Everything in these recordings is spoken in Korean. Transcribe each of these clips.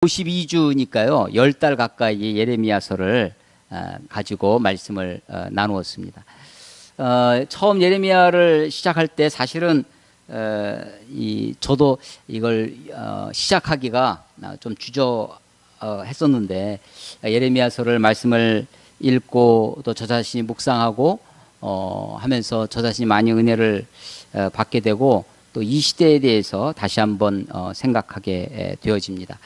52주니까요. 10달 가까이 예레미야서를 가지고 말씀을 나누었습니다. 처음 예레미야를 시작할 때 사실은 저도 이걸 시작하기가 좀 주저했었는데, 예레미야서를 말씀을 읽고 또 저 자신이 묵상하고 하면서 저 자신이 많이 은혜를 받게 되고, 또 이 시대에 대해서 다시 한번 생각하게 되어집니다.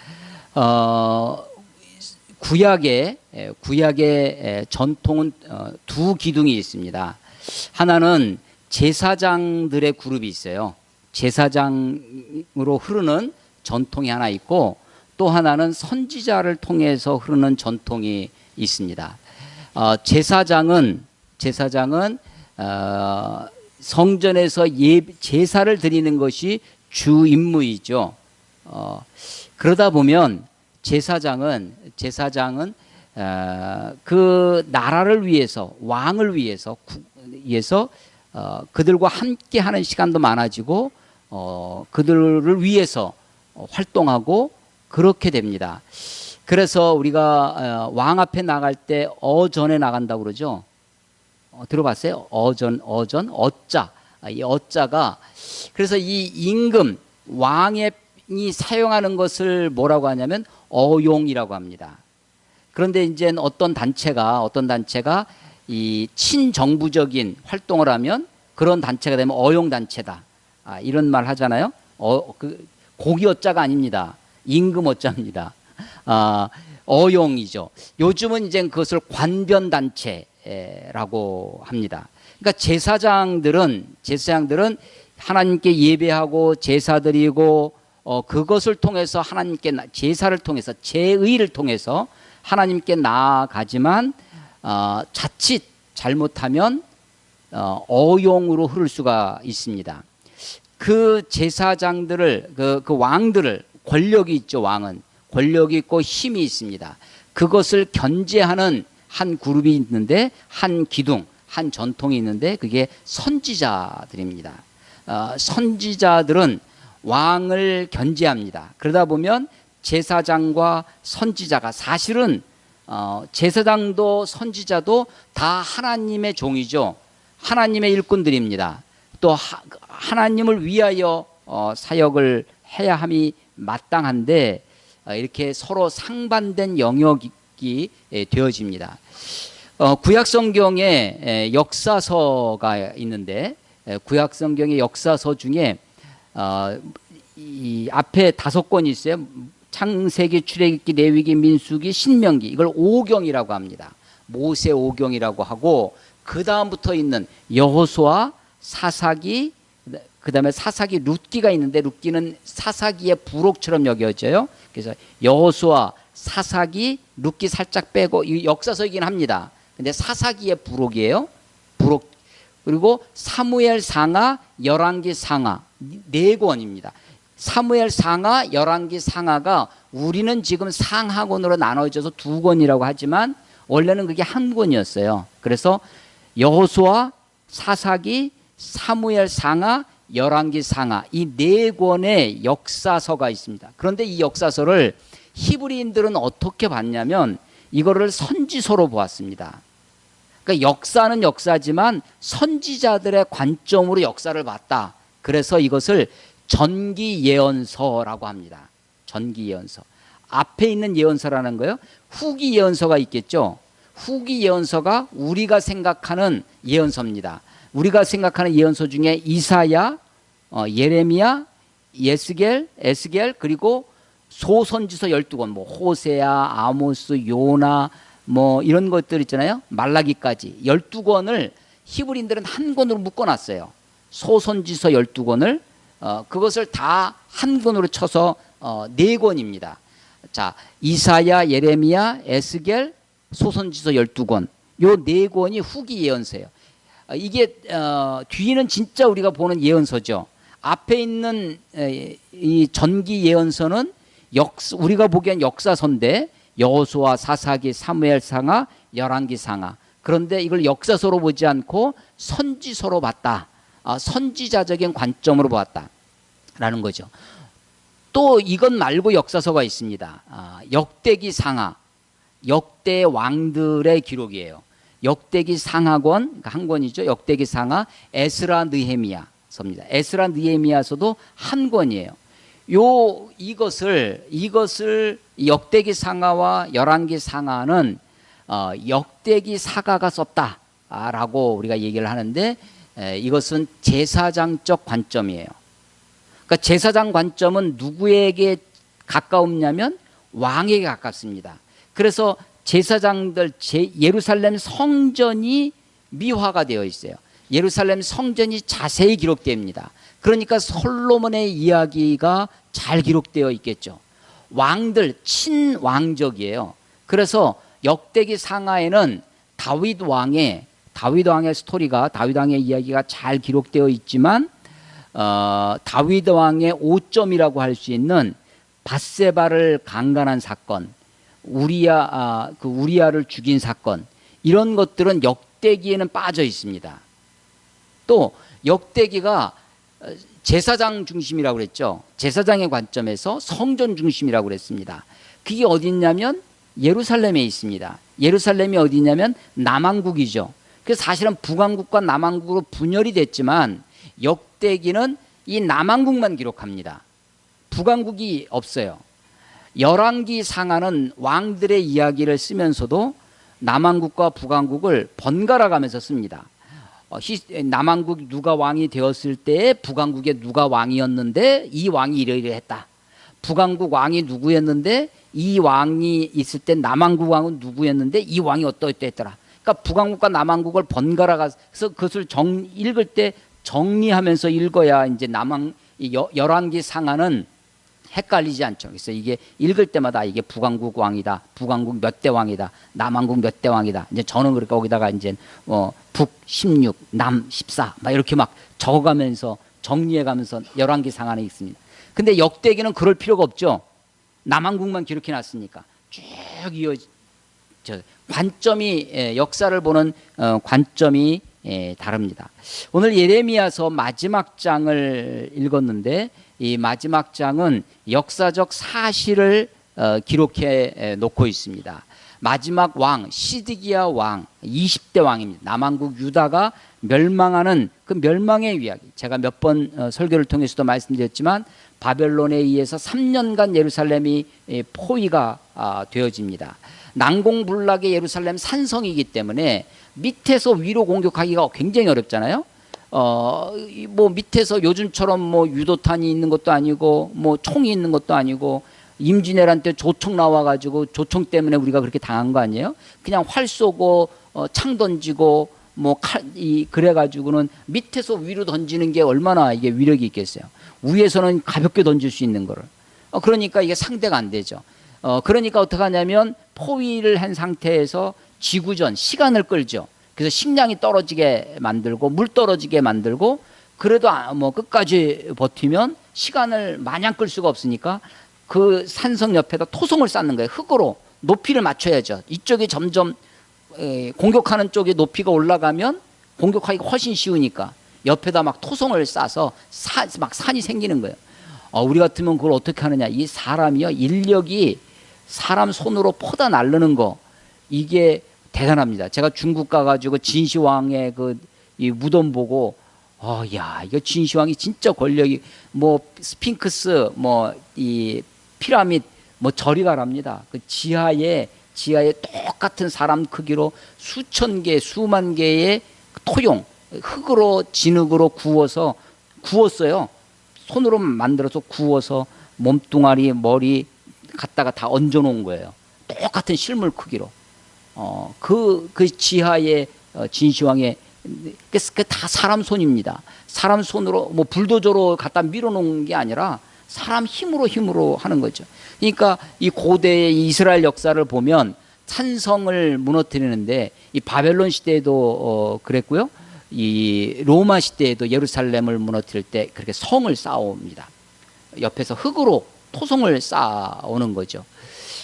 구약의 전통은 두 기둥이 있습니다. 하나는 제사장들의 그룹이 있어요. 제사장으로 흐르는 전통이 하나 있고, 또 하나는 선지자를 통해서 흐르는 전통이 있습니다. 제사장은 성전에서 제사를 드리는 것이 주 임무이죠. 그러다 보면 제사장은 그 나라를 위해서, 왕을 위해서 그들과 함께 하는 시간도 많아지고 그들을 위해서 활동하고 그렇게 됩니다. 그래서 우리가 왕 앞에 나갈 때 어전에 나간다고 그러죠. 들어봤어요? 어자. 이 어자가, 그래서 이 임금, 왕이 사용하는 것을 뭐라고 하냐면 어용이라고 합니다. 그런데 이제 어떤 단체가 이 친정부적인 활동을 하면 그런 단체가 되면 어용단체다. 이런 말 하잖아요. 고기 어자가 아닙니다. 임금 어자입니다. 어용이죠. 요즘은 이제 그것을 관변단체라고 합니다. 그러니까 제사장들은 하나님께 예배하고 제사 드리고 그것을 통해서 하나님께 제사를 통해서, 제의를 통해서 하나님께 나아가지만 자칫 잘못하면 어용으로 흐를 수가 있습니다. 그 제사장들을, 그 왕들을, 권력이 있죠. 왕은 권력이 있고 힘이 있습니다. 그것을 견제하는 한 그룹이 있는데, 한 기둥, 한 전통이 있는데, 그게 선지자들입니다. 선지자들은 왕을 견제합니다. 그러다 보면 제사장과 선지자가, 사실은 제사장도 선지자도 다 하나님의 종이죠. 하나님의 일꾼들입니다. 또 하나님을 위하여 사역을 해야 함이 마땅한데, 이렇게 서로 상반된 영역이 되어집니다. 구약 성경에 역사서가 있는데, 구약 성경의 역사서 중에 이 앞에 5권이 있어요. 창세기, 출애굽기, 레위기, 민수기, 신명기. 이걸 오경이라고 합니다. 모세 오경이라고 하고, 그 다음부터 있는 여호수아, 사사기, 그 다음에 사사기, 룻기가 있는데, 룻기는 사사기의 부록처럼 여겨져요. 그래서 여호수아, 사사기, 룻기 살짝 빼고, 이 역사서이긴 합니다. 근데 사사기의 부록이에요. 부록. 그리고 사무엘 상하, 열왕기 상하, 4권입니다. 사무엘 상하, 열왕기 상하가 우리는 지금 상하권으로 나눠져서 2권이라고 하지만 원래는 그게 한 권이었어요. 그래서 여호수아, 사사기, 사무엘 상하, 열왕기 상하, 이 4권의 역사서가 있습니다. 그런데 이 역사서를 히브리인들은 어떻게 봤냐면 이거를 선지서로 보았습니다. 그러니까 역사는 역사지만 선지자들의 관점으로 역사를 봤다. 그래서 이것을 전기 예언서라고 합니다. 전기 예언서. 앞에 있는 예언서라는 거예요. 후기 예언서가 있겠죠. 후기 예언서가 우리가 생각하는 예언서입니다. 우리가 생각하는 예언서 중에 이사야, 예레미야, 에스겔, 그리고 소선지서 12권, 뭐 호세아, 아모스, 요나, 뭐 이런 것들 있잖아요. 말라기까지 12권을 히브리인들은 한 권으로 묶어놨어요. 소선지서 12권을 그것을 다 한 권으로 쳐서 4권입니다. 자, 이사야, 예레미야, 에스겔, 소선지서 12권, 요 4권이 후기 예언서예요. 이게 뒤는 진짜 우리가 보는 예언서죠. 앞에 있는 이 전기 예언서는 우리가 보기엔 역사서인데, 여호수아, 사사기, 사무엘 상하, 열왕기 상하. 그런데 이걸 역사서로 보지 않고 선지서로 봤다. 선지자적인 관점으로 보았다라는 거죠. 또 이것 말고 역사서가 있습니다. 역대기 상하, 역대 왕들의 기록이에요. 역대기 상하권, 그러니까 한 권이죠. 역대기 상하, 에스라 느헤미야서입니다. 에스라 느헤미야서도 한 권이에요. 이것을 역대기 상하와 열왕기 상하는 역대기 사가가 썼다라고 우리가 얘기를 하는데, 이것은 제사장적 관점이에요. 그러니까 제사장 관점은 누구에게 가까우냐면 왕에게 가깝습니다. 그래서 제사장들, 예루살렘 성전이 미화가 되어 있어요. 예루살렘 성전이 자세히 기록됩니다. 그러니까 솔로몬의 이야기가 잘 기록되어 있겠죠. 왕들 친왕적이에요. 그래서 역대기 상하에는 다윗 왕의 스토리가, 다윗 왕의 이야기가 잘 기록되어 있지만, 다윗 왕의 오점이라고 할 수 있는 밧세바를 강간한 사건, 우리아를 죽인 사건, 이런 것들은 역대기에는 빠져 있습니다. 또 역대기가 제사장 중심이라고 그랬죠. 제사장의 관점에서 성전 중심이라고 그랬습니다. 그게 어디 있냐면 예루살렘에 있습니다. 예루살렘이 어디 있냐면 남왕국이죠. 그래서 사실은 북왕국과 남왕국으로 분열이 됐지만 역대기는 이 남왕국만 기록합니다. 북왕국이 없어요. 열왕기 상하는 왕들의 이야기를 쓰면서도 남왕국과 북왕국을 번갈아 가면서 씁니다. 남왕국 누가 왕이 되었을 때 북왕국에 누가 왕이었는데 이 왕이 이러이러했다. 북왕국 왕이 누구였는데 이 왕이 있을 때 남왕국 왕은 누구였는데 이 왕이 어떠했더라. 그러니까 북왕국과 남왕국을 번갈아 가서 그것을 읽을 때 정리하면서 읽어야 이제 열왕기 상하는 헷갈리지 않죠. 그래서 이게 읽을 때마다 이게 북왕국 왕이다, 북왕국 몇 대 왕이다, 남왕국 몇 대 왕이다. 이제 저는 그러니까 거기다가 이제 북 16, 남 14, 막 이렇게 막 적어가면서 정리해가면서 열왕기 상하는 있습니다. 근데 역대기는 그럴 필요가 없죠. 남왕국만 기록해놨으니까 쭉 관점이, 역사를 보는 관점이 다릅니다. 오늘 예레미야서 마지막 장을 읽었는데, 이 마지막 장은 역사적 사실을 기록해 놓고 있습니다. 마지막 왕 시드기야 왕, 20대 왕입니다. 남왕국 유다가 멸망하는 그 멸망의 이야기, 제가 몇 번 설교를 통해서도 말씀드렸지만 바벨론에 의해서 3년간 예루살렘이 포위가 되어집니다. 난공불락의 예루살렘 산성이기 때문에 밑에서 위로 공격하기가 굉장히 어렵잖아요. 뭐 밑에서 요즘처럼 뭐 유도탄이 있는 것도 아니고 뭐 총이 있는 것도 아니고, 임진왜란 때 조총 나와가지고 조총 때문에 우리가 그렇게 당한 거 아니에요? 그냥 활 쏘고 창 던지고 뭐 그래가지고는 밑에서 위로 던지는 게 얼마나 이게 위력이 있겠어요. 위에서는 가볍게 던질 수 있는 거를. 그러니까 이게 상대가 안 되죠. 그러니까 어떻게 하냐면 포위를 한 상태에서 지구전 시간을 끌죠. 그래서 식량이 떨어지게 만들고 물 떨어지게 만들고, 그래도 뭐 끝까지 버티면 시간을 마냥 끌 수가 없으니까 그 산성 옆에다 토송을 쌓는 거예요. 흙으로 높이를 맞춰야죠. 이쪽이 점점 공격하는 쪽에 높이가 올라가면 공격하기가 훨씬 쉬우니까 옆에다 막 토송을 싸서 막 산이 생기는 거예요. 우리 같으면 그걸 어떻게 하느냐. 이 사람이요, 인력이 사람 손으로 포다 날르는 거, 이게 대단합니다. 제가 중국 가가지고 진시황의 이 무덤 보고, 야, 이거 진시황이 진짜 권력이, 뭐 스핑크스, 뭐 이 피라밋, 뭐 저리 가랍니다. 그 지하에 똑같은 사람 크기로 수천 개, 수만 개의 토용, 흙으로 진흙으로 구웠어요. 손으로 만들어서 구워서 몸뚱아리, 머리 갖다가 다 얹어놓은 거예요. 똑같은 실물 크기로. 그 지하에 진시황의, 그 다 사람 손입니다. 사람 손으로 뭐 불도저로 갖다 밀어놓은 게 아니라 사람 힘으로 하는 거죠. 그러니까 이 고대의 이스라엘 역사를 보면 산성을 무너뜨리는데, 이 바벨론 시대에도 그랬고요. 이 로마 시대에도 예루살렘을 무너뜨릴 때 그렇게 성을 쌓아옵니다. 옆에서 흙으로 토성을 쌓아오는 거죠.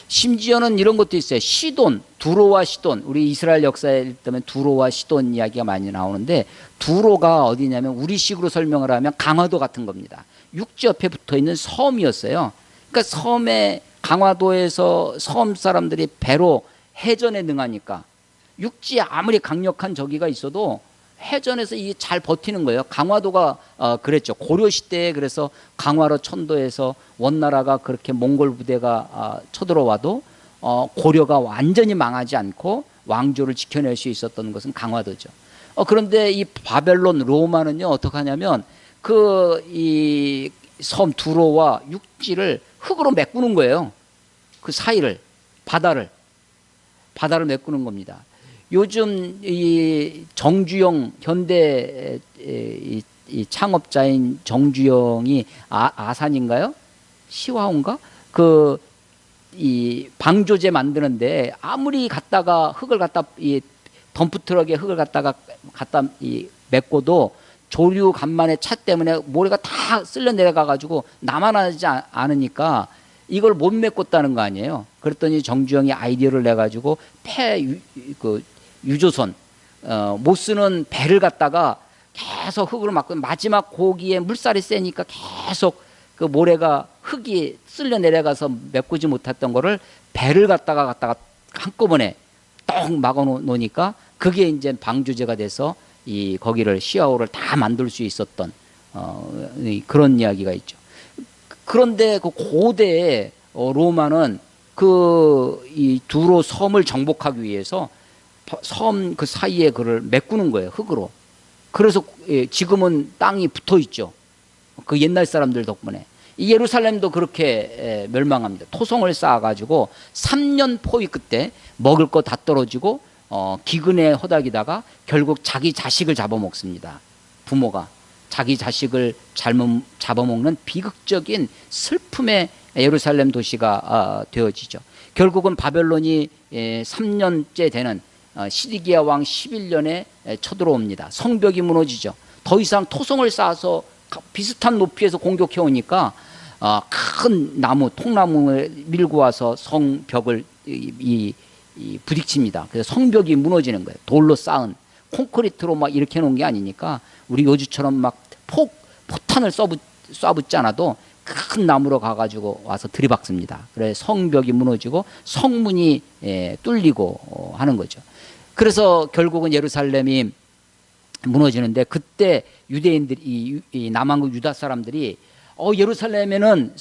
심지어는 이런 것도 있어요. 시돈, 두로와 시돈. 우리 이스라엘 역사에 있다면 두로와 시돈 이야기가 많이 나오는데, 두로가 어디냐면 우리식으로 설명을 하면 강화도 같은 겁니다. 육지 옆에 붙어 있는 섬이었어요. 그러니까 섬에 강화도에서 섬 사람들이 배로 해전에 능하니까 육지에 아무리 강력한 저기가 있어도 해전에서 이게 잘 버티는 거예요. 강화도가 그랬죠. 고려 시대에 그래서 강화로 천도에서 원나라가 그렇게 몽골 부대가 쳐들어와도 고려가 완전히 망하지 않고 왕조를 지켜낼 수 있었던 것은 강화도죠. 그런데 이 바벨론 로마는요 어떻게 하냐면 그 이 섬 두로와 육지를 흙으로 메꾸는 거예요. 그 사이를 바다를 메꾸는 겁니다. 요즘 이 정주영 현대 이 창업자인 정주영이 아산인가요? 시화호인가? 그 이 방조제 만드는데 아무리 갖다가 흙을 갖다 이 덤프트럭에 흙을 갖다 이 메꿔도 조류 간만에 차 때문에 모래가 다 쓸려 내려가 가지고 남아나지 않으니까 이걸 못 메꿨다는 거 아니에요. 그랬더니 정주영이 아이디어를 내 가지고 유조선 못 쓰는 배를 갖다가 계속 흙으로 막고 마지막 고기에 물살이 세니까 계속 그 모래가 흙이 쓸려 내려가서 메꾸지 못했던 거를 배를 갖다가 한꺼번에 떡 막아 놓으니까 그게 이제 방조제가 돼서 이 거기를 시아호를 다 만들 수 있었던 그런 이야기가 있죠. 그런데 그 고대 로마는 이 두로 섬을 정복하기 위해서 섬 그 사이에 그를 메꾸는 거예요, 흙으로. 그래서 지금은 땅이 붙어 있죠. 그 옛날 사람들 덕분에. 이 예루살렘도 그렇게 멸망합니다. 토성을 쌓아가지고 3년 포위 끝에 먹을 거 다 떨어지고 기근에 허덕이다가 결국 자기 자식을 잡아먹습니다. 부모가 자기 자식을 잡아먹는 비극적인 슬픔의 예루살렘 도시가 되어지죠. 결국은 바벨론이 3년째 되는 시디기야 왕 11년에 쳐들어옵니다. 성벽이 무너지죠. 더 이상 토성을 쌓아서 비슷한 높이에서 공격해 오니까 큰 나무, 통나무를 밀고 와서 성벽을 부딪힙니다. 그래서 성벽이 무너지는 거예요. 돌로 쌓은 콘크리트로 막 이렇게 놓은 게 아니니까 우리 요즘처럼 막 포탄을 쏴붙지 않아도 큰 나무로 가가지고 와서 들이박습니다. 그래서 성벽이 무너지고 성문이 뚫리고 하는 거죠. 그래서 결국은 예루살렘이 무너지는데 그때 유대인들이 이 남한국 유다 사람들이 예루살렘은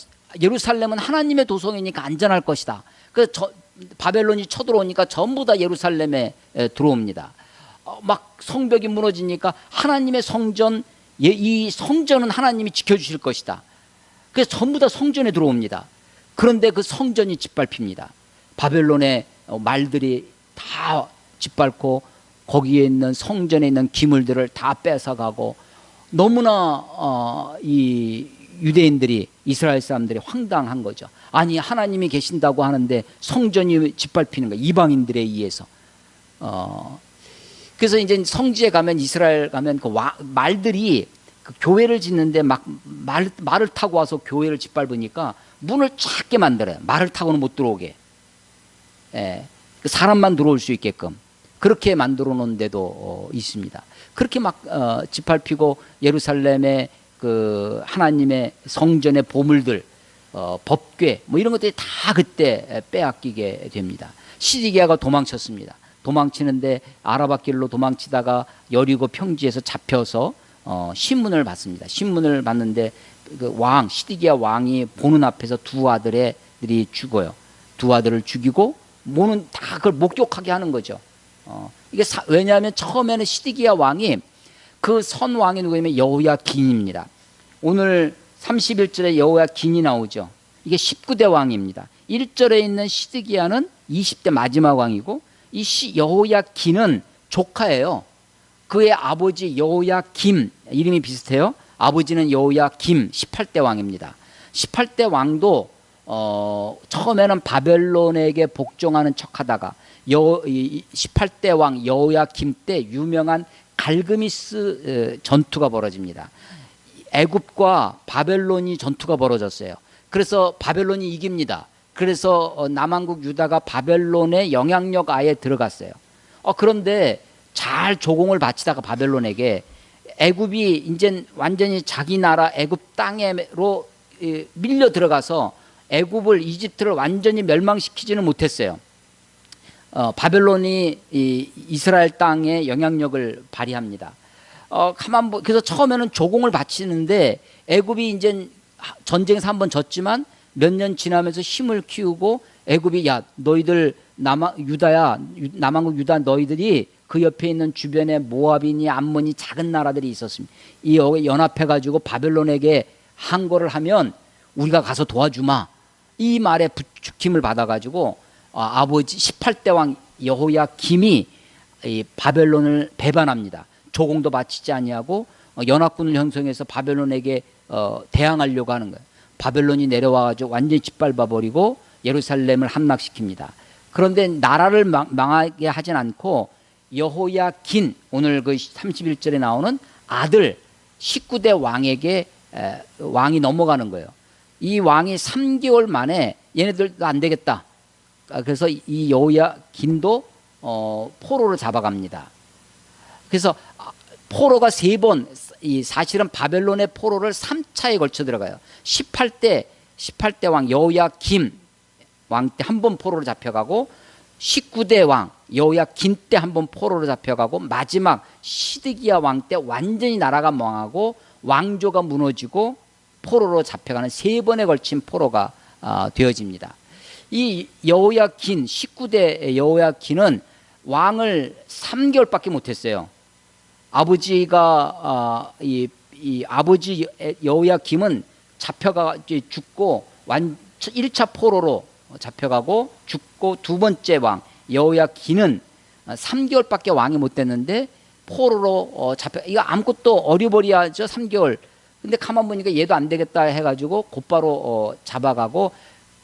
하나님의 도성이니까 안전할 것이다. 그래서 바벨론이 쳐들어오니까 전부 다 예루살렘에 들어옵니다. 막 성벽이 무너지니까 하나님의 성전, 이 성전은 하나님이 지켜주실 것이다. 그래서 전부 다 성전에 들어옵니다. 그런데 그 성전이 짓밟힙니다. 바벨론의 말들이 다 짓밟고 거기에 있는 성전에 있는 기물들을 다 뺏어가고 너무나 이 유대인들이 이스라엘 사람들이 황당한 거죠. 아니 하나님이 계신다고 하는데 성전이 짓밟히는 거예요. 이방인들에 의해서. 그래서 이제 성지에 가면 이스라엘 가면 그 말들이 그 교회를 짓는데 막 말을 타고 와서 교회를 짓밟으니까 문을 작게 만들어요. 말을 타고는 못 들어오게. 그 사람만 들어올 수 있게끔 그렇게 만들어 놓은 데도 있습니다. 그렇게 막 짓밟히고 예루살렘의 그 하나님의 성전의 보물들, 법궤 뭐 이런 것들이 다 그때 빼앗기게 됩니다. 시디기야가 도망쳤습니다. 도망치는데 아라밧길로 도망치다가 여리고 평지에서 잡혀서 신문을 받습니다. 신문을 받는데 그 시디기야 왕이 보는 앞에서 두 아들들이 죽어요. 두 아들을 죽이고 모는 다 그걸 목격하게 하는 거죠. 이게 왜냐하면 처음에는 시디기야 왕이 그 선 왕이 누구냐면 여호야긴입니다. 오늘 31절에 여호야긴이 나오죠. 이게 19대 왕입니다. 1절에 있는 시드기야는 20대 마지막 왕이고 이 여호야긴은 조카예요. 그의 아버지 여호야김 이름이 비슷해요. 아버지는 여호야김 18대 왕입니다. 18대 왕도 처음에는 바벨론에게 복종하는 척하다가 18대 왕 여호야김 때 유명한 갈그미스 전투가 벌어집니다. 애굽과 바벨론이 전투가 벌어졌어요. 그래서 바벨론이 이깁니다. 그래서 남한국 유다가 바벨론의 영향력 아에 들어갔어요. 그런데 잘 조공을 바치다가 바벨론에게 애굽이 이제 완전히 자기 나라 애굽 땅으로 밀려 들어가서 애굽을 이집트를 완전히 멸망시키지는 못했어요. 바벨론이 이스라엘 땅에 영향력을 발휘합니다. 그래서 처음에는 조공을 바치는데 애굽이 이제 전쟁에서 한번 졌지만 몇 년 지나면서 힘을 키우고 애굽이 야 너희들 남한국 유다 너희들이 그 옆에 있는 주변에 모압이니 암몬이 작은 나라들이 있었습니다. 이 연합해 가지고 바벨론에게 항거를 하면 우리가 가서 도와주마. 이 말에 부추김을 받아 가지고 아버지 18대 왕 여호야김이 바벨론을 배반합니다. 조공도 바치지 아니하고 연합군을 형성해서 바벨론에게 대항하려고 하는 거예요. 바벨론이 내려와 가지고 완전히 짓밟아 버리고 예루살렘을 함락시킵니다. 그런데 나라를 망하게 하진 않고 여호야긴, 오늘 그 31절에 나오는 아들 19대 왕에게 왕이 넘어가는 거예요. 이 왕이 3개월 만에 얘네들도 안 되겠다. 그래서 이 여호야긴도 포로를 잡아갑니다. 그래서 포로가 3번, 사실은 바벨론의 포로를 3차에 걸쳐 들어가요. 18대 왕 여호야김 왕 때 한 번 포로로 잡혀가고 19대 왕 여호야긴 때 한 번 포로로 잡혀가고 마지막 시드기야 왕 때 완전히 나라가 망하고 왕조가 무너지고 포로로 잡혀가는 3번에 걸친 포로가 되어집니다. 이 여호야긴 19대 여호야긴은 왕을 3개월밖에 못했어요. 아버지가 이 아버지 여호야김은 잡혀가 죽고 1차 포로로 잡혀가고 죽고 두 번째 왕 여호야긴은 3개월밖에 왕이 못 됐는데 포로로 이거 아무것도 어리버리하죠. 3개월. 근데 가만 보니까 얘도 안 되겠다 해가지고 곧바로 잡아가고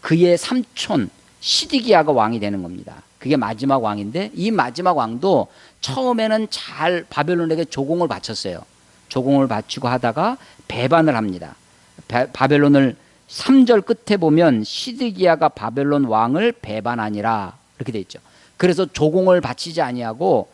그의 삼촌 시드기야가 왕이 되는 겁니다. 그게 마지막 왕인데 이 마지막 왕도 처음에는 잘 바벨론에게 조공을 바쳤어요. 조공을 바치고 하다가 배반을 합니다. 바벨론을 3절 끝에 보면 시드기야가 바벨론 왕을 배반하니라 이렇게 돼 있죠. 그래서 조공을 바치지 아니하고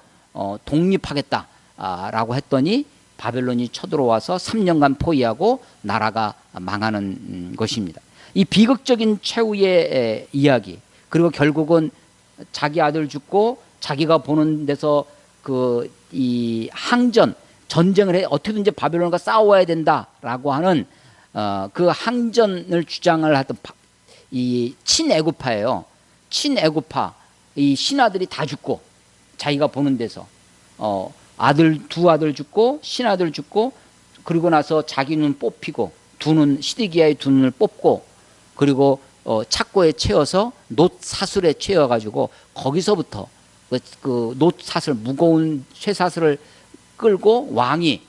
독립하겠다라고 했더니 바벨론이 쳐들어와서 3년간 포위하고 나라가 망하는 것입니다. 이 비극적인 최후의 이야기, 그리고 결국은 자기 아들 죽고 자기가 보는 데서 이 전쟁을 해 어떻게든지 바벨론과 싸워야 된다라고 하는 그 항전을 주장을 하던 이 친애굽파예요. 친애굽파 이 신하들이 다 죽고 자기가 보는 데서 두 아들 죽고 신하들 죽고 그리고 나서 자기 눈 뽑히고 시드기야의 두 눈을 뽑고 그리고 착고에 채워서 놋사슬에 채워가지고 거기서부터 그 놋사슬 무거운 쇠사슬을 끌고 왕이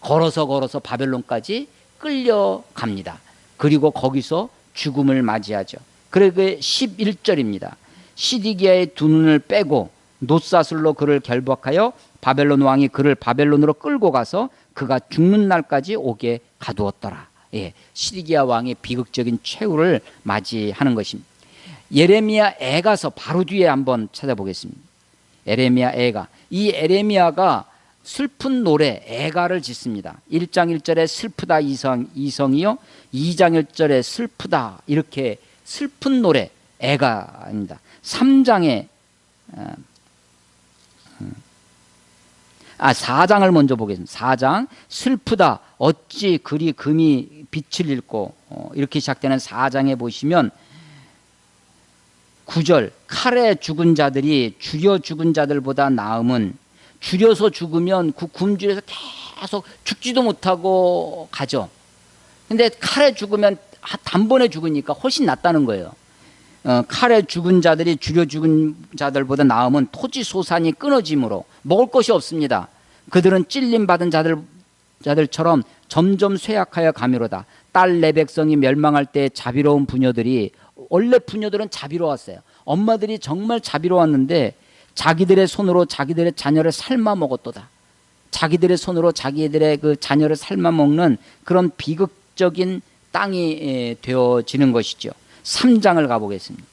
걸어서 바벨론까지 끌려갑니다. 그리고 거기서 죽음을 맞이하죠. 그리고 11절입니다. 시드기야의 두 눈을 빼고 놋사슬로 그를 결박하여 바벨론 왕이 그를 바벨론으로 끌고 가서 그가 죽는 날까지 오게 가두었더라. 예, 시드기야 왕의 비극적인 최후를 맞이하는 것입니다. 예레미야 애가서 바로 뒤에 한번 찾아보겠습니다. 예레미야 애가. 이 예레미야가 슬픈 노래 애가를 짓습니다. 1장 1절에 슬프다 이성이요 2장 1절에 슬프다 이렇게 슬픈 노래 애가입니다. 3장에 4장을 먼저 보겠습니다. 4장 슬프다 어찌 그리 금이 빛을 잃고 이렇게 시작되는 4장에 보시면 9절 칼에 죽은 자들이 줄여 죽은 자들보다 나음은 줄여서 죽으면 그 굶주려서 계속 죽지도 못하고 가죠. 근데 칼에 죽으면 단번에 죽으니까 훨씬 낫다는 거예요. 칼에 죽은 자들이 줄여 죽은 자들보다 나음은 토지 소산이 끊어짐으로 먹을 것이 없습니다. 그들은 찔림받은 자들처럼 점점 쇠약하여 가미로다. 딸 내 백성이 멸망할 때 자비로운 부녀들이 원래 부녀들은 자비로웠어요. 엄마들이 정말 자비로웠는데 자기들의 손으로 자기들의 자녀를 삶아 먹었도다. 자기들의 손으로 자기들의 그 자녀를 삶아 먹는 그런 비극적인 땅이 되어지는 것이죠. 3장을 가보겠습니다.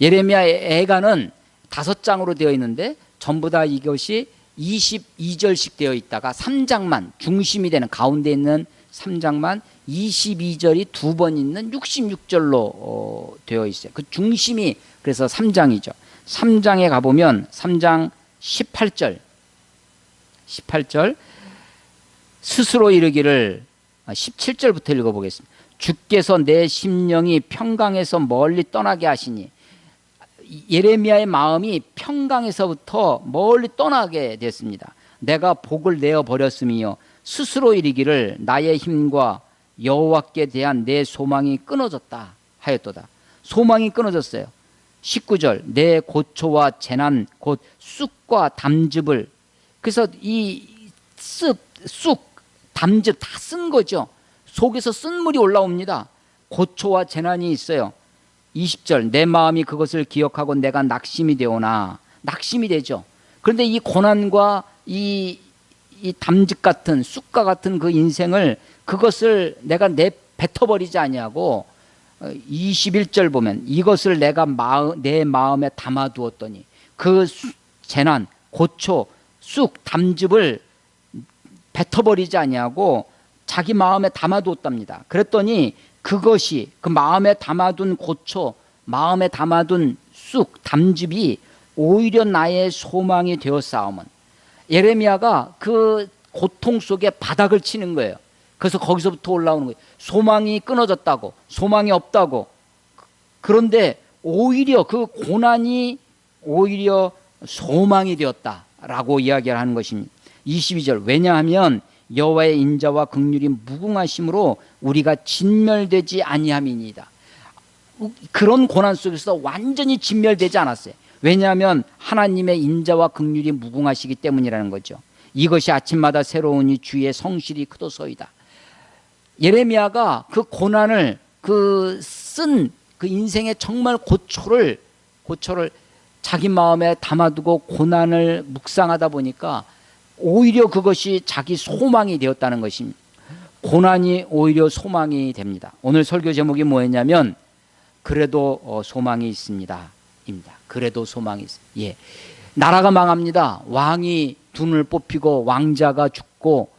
예레미야 애가는 5장으로 되어 있는데 전부 다 이것이 22절씩 되어 있다가 3장만 중심이 되는 가운데 있는 3장만 22절이 두 번 있는 66절로 되어 있어요. 그 중심이 그래서 3장이죠. 3장에 가보면 3장 18절 스스로 이르기를 17절부터 읽어보겠습니다. 주께서 내 심령이 평강에서 멀리 떠나게 하시니 예레미야의 마음이 평강에서부터 멀리 떠나게 됐습니다. 내가 복을 내어 버렸으며 스스로 이르기를 나의 힘과 여호와께 대한 내 소망이 끊어졌다 하였도다. 소망이 끊어졌어요. 19절 내 고초와 재난 곧 쑥과 담즙을 그래서 이 쑥 담즙 다 쓴 거죠. 속에서 쓴물이 올라옵니다. 고초와 재난이 있어요. 20절 내 마음이 그것을 기억하고 내가 낙심이 되오나 낙심이 되죠. 그런데 이 고난과 이 담즙 같은 쑥과 같은 그 인생을 그것을 내가 뱉어버리지 아니하고 21절 보면 이것을 내가 내 마음에 담아두었더니 그 재난 고초 쑥 담즙을 뱉어버리지 아니하고 자기 마음에 담아두었답니다. 그랬더니 그것이 그 마음에 담아둔 고초 마음에 담아둔 쑥 담즙이 오히려 나의 소망이 되었사오면 예레미야가 그 고통 속에 바닥을 치는 거예요. 그래서 거기서부터 올라오는 거예요. 소망이 끊어졌다고 소망이 없다고. 그런데 오히려 그 고난이 오히려 소망이 되었다라고 이야기를 하는 것입니다. 22절 왜냐하면 여호와의 인자와 긍휼이 무궁하심으로 우리가 진멸되지 아니함이니이다. 그런 고난 속에서 완전히 진멸되지 않았어요. 왜냐하면 하나님의 인자와 긍휼이 무궁하시기 때문이라는 거죠. 이것이 아침마다 새로우니 주의 성실이 크도소이다. 예레미야가 그 고난을 쓴 그 인생의 정말 고초를 자기 마음에 담아두고 고난을 묵상하다 보니까 오히려 그것이 자기 소망이 되었다는 것입니다. 고난이 오히려 소망이 됩니다. 오늘 설교 제목이 뭐였냐면 그래도 소망이 있습니다. 입니다. 그래도 소망이 있습니다. 예. 나라가 망합니다. 왕이 눈을 뽑히고 왕자가 죽고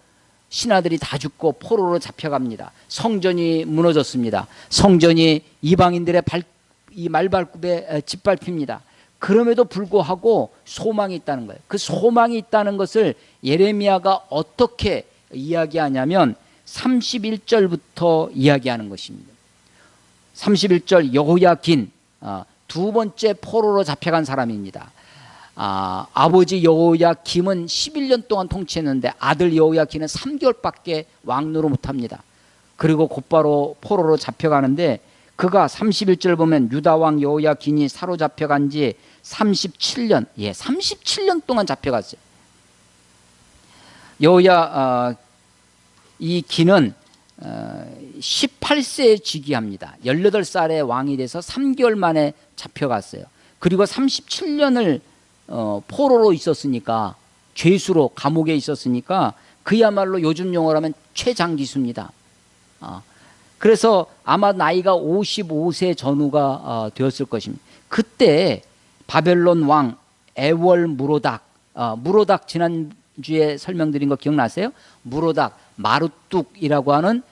신하들이 다 죽고 포로로 잡혀갑니다. 성전이 무너졌습니다. 성전이 이방인들의 이 말발굽에 짓밟힙니다. 그럼에도 불구하고 소망이 있다는 거예요. 그 소망이 있다는 것을 예레미야가 어떻게 이야기하냐면 31절부터 이야기하는 것입니다. 31절 여호야긴 두 번째 포로로 잡혀간 사람입니다. 아버지 여호야김은 11년 동안 통치했는데 아들 여호야긴은 3개월밖에 왕노로 못합니다. 그리고 곧바로 포로로 잡혀가는데 그가 31절 보면 유다왕 여호야긴이 사로잡혀간 지 37년 37년 동안 잡혀갔어요. 이 긴은 18세에 즉위합니다. 18살에 왕이 돼서 3개월 만에 잡혀갔어요. 그리고 37년을 포로로 있었으니까 죄수로 감옥에 있었으니까 그야말로 요즘 용어로 하면 최장기수입니다. 그래서 아마 나이가 55세 전후가 되었을 것입니다. 그때 바벨론 왕 에월 무로닥 지난주에 설명드린 거 기억나세요? 무로닥 마루뚝이라고 하는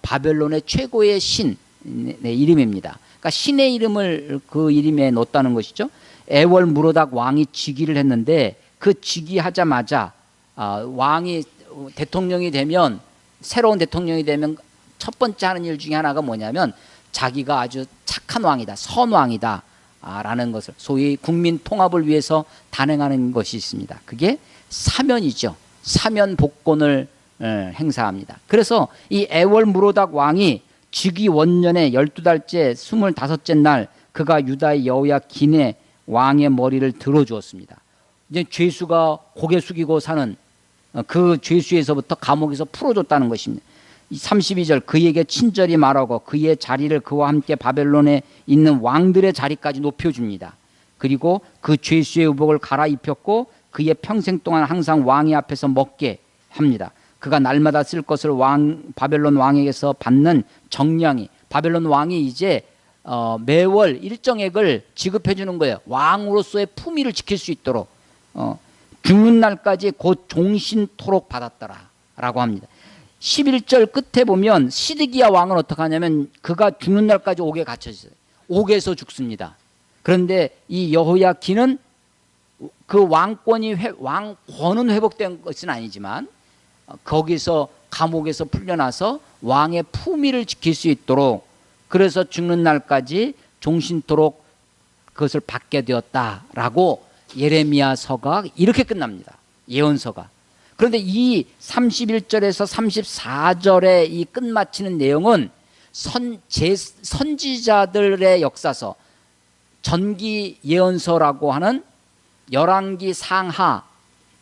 바벨론의 최고의 신의 이름입니다. 그러니까 신의 이름을 그 이름에 넣었다는 것이죠. 에월 무로닥 왕이 즉위를 했는데 그 즉위하자마자 왕이 대통령이 되면 새로운 대통령이 되면 첫 번째 하는 일 중에 하나가 뭐냐면 자기가 아주 착한 왕이다 선왕이다 라는 것을 소위 국민 통합을 위해서 단행하는 것이 있습니다. 그게 사면이죠. 사면 복권을 행사합니다. 그래서 이 에월 무로닥 왕이 즉위 원년에 12달째 25째 날 그가 유다의 여호야긴의 왕의 머리를 들어주었습니다. 이제 죄수가 고개 숙이고 사는 그 죄수에서부터 감옥에서 풀어줬다는 것입니다. 32절 그에게 친절히 말하고 그의 자리를 그와 함께 바벨론에 있는 왕들의 자리까지 높여줍니다. 그리고 그 죄수의 의복을 갈아입혔고 그의 평생 동안 항상 왕의 앞에서 먹게 합니다. 그가 날마다 쓸 것을 바벨론 왕에게서 받는 정량이 바벨론 왕이 이제 매월 일정액을 지급해 주는 거예요. 왕으로서의 품위를 지킬 수 있도록 죽는 날까지 곧 종신토록 받았더라 라고 합니다. 11절 끝에 보면 시드기야 왕은 어떻게 하냐면 그가 죽는 날까지 옥에 갇혀 있어요. 옥에서 죽습니다. 그런데 이 여호야긴은 그 왕권은 회복된 것은 아니지만 거기서 감옥에서 풀려나서 왕의 품위를 지킬 수 있도록, 그래서 죽는 날까지 종신토록 그것을 받게 되었다라고 예레미야서가 이렇게 끝납니다. 예언서가. 그런데 이 31절에서 34절에 이 끝마치는 내용은 선지자들의 역사서, 전기 예언서라고 하는 열왕기 상하,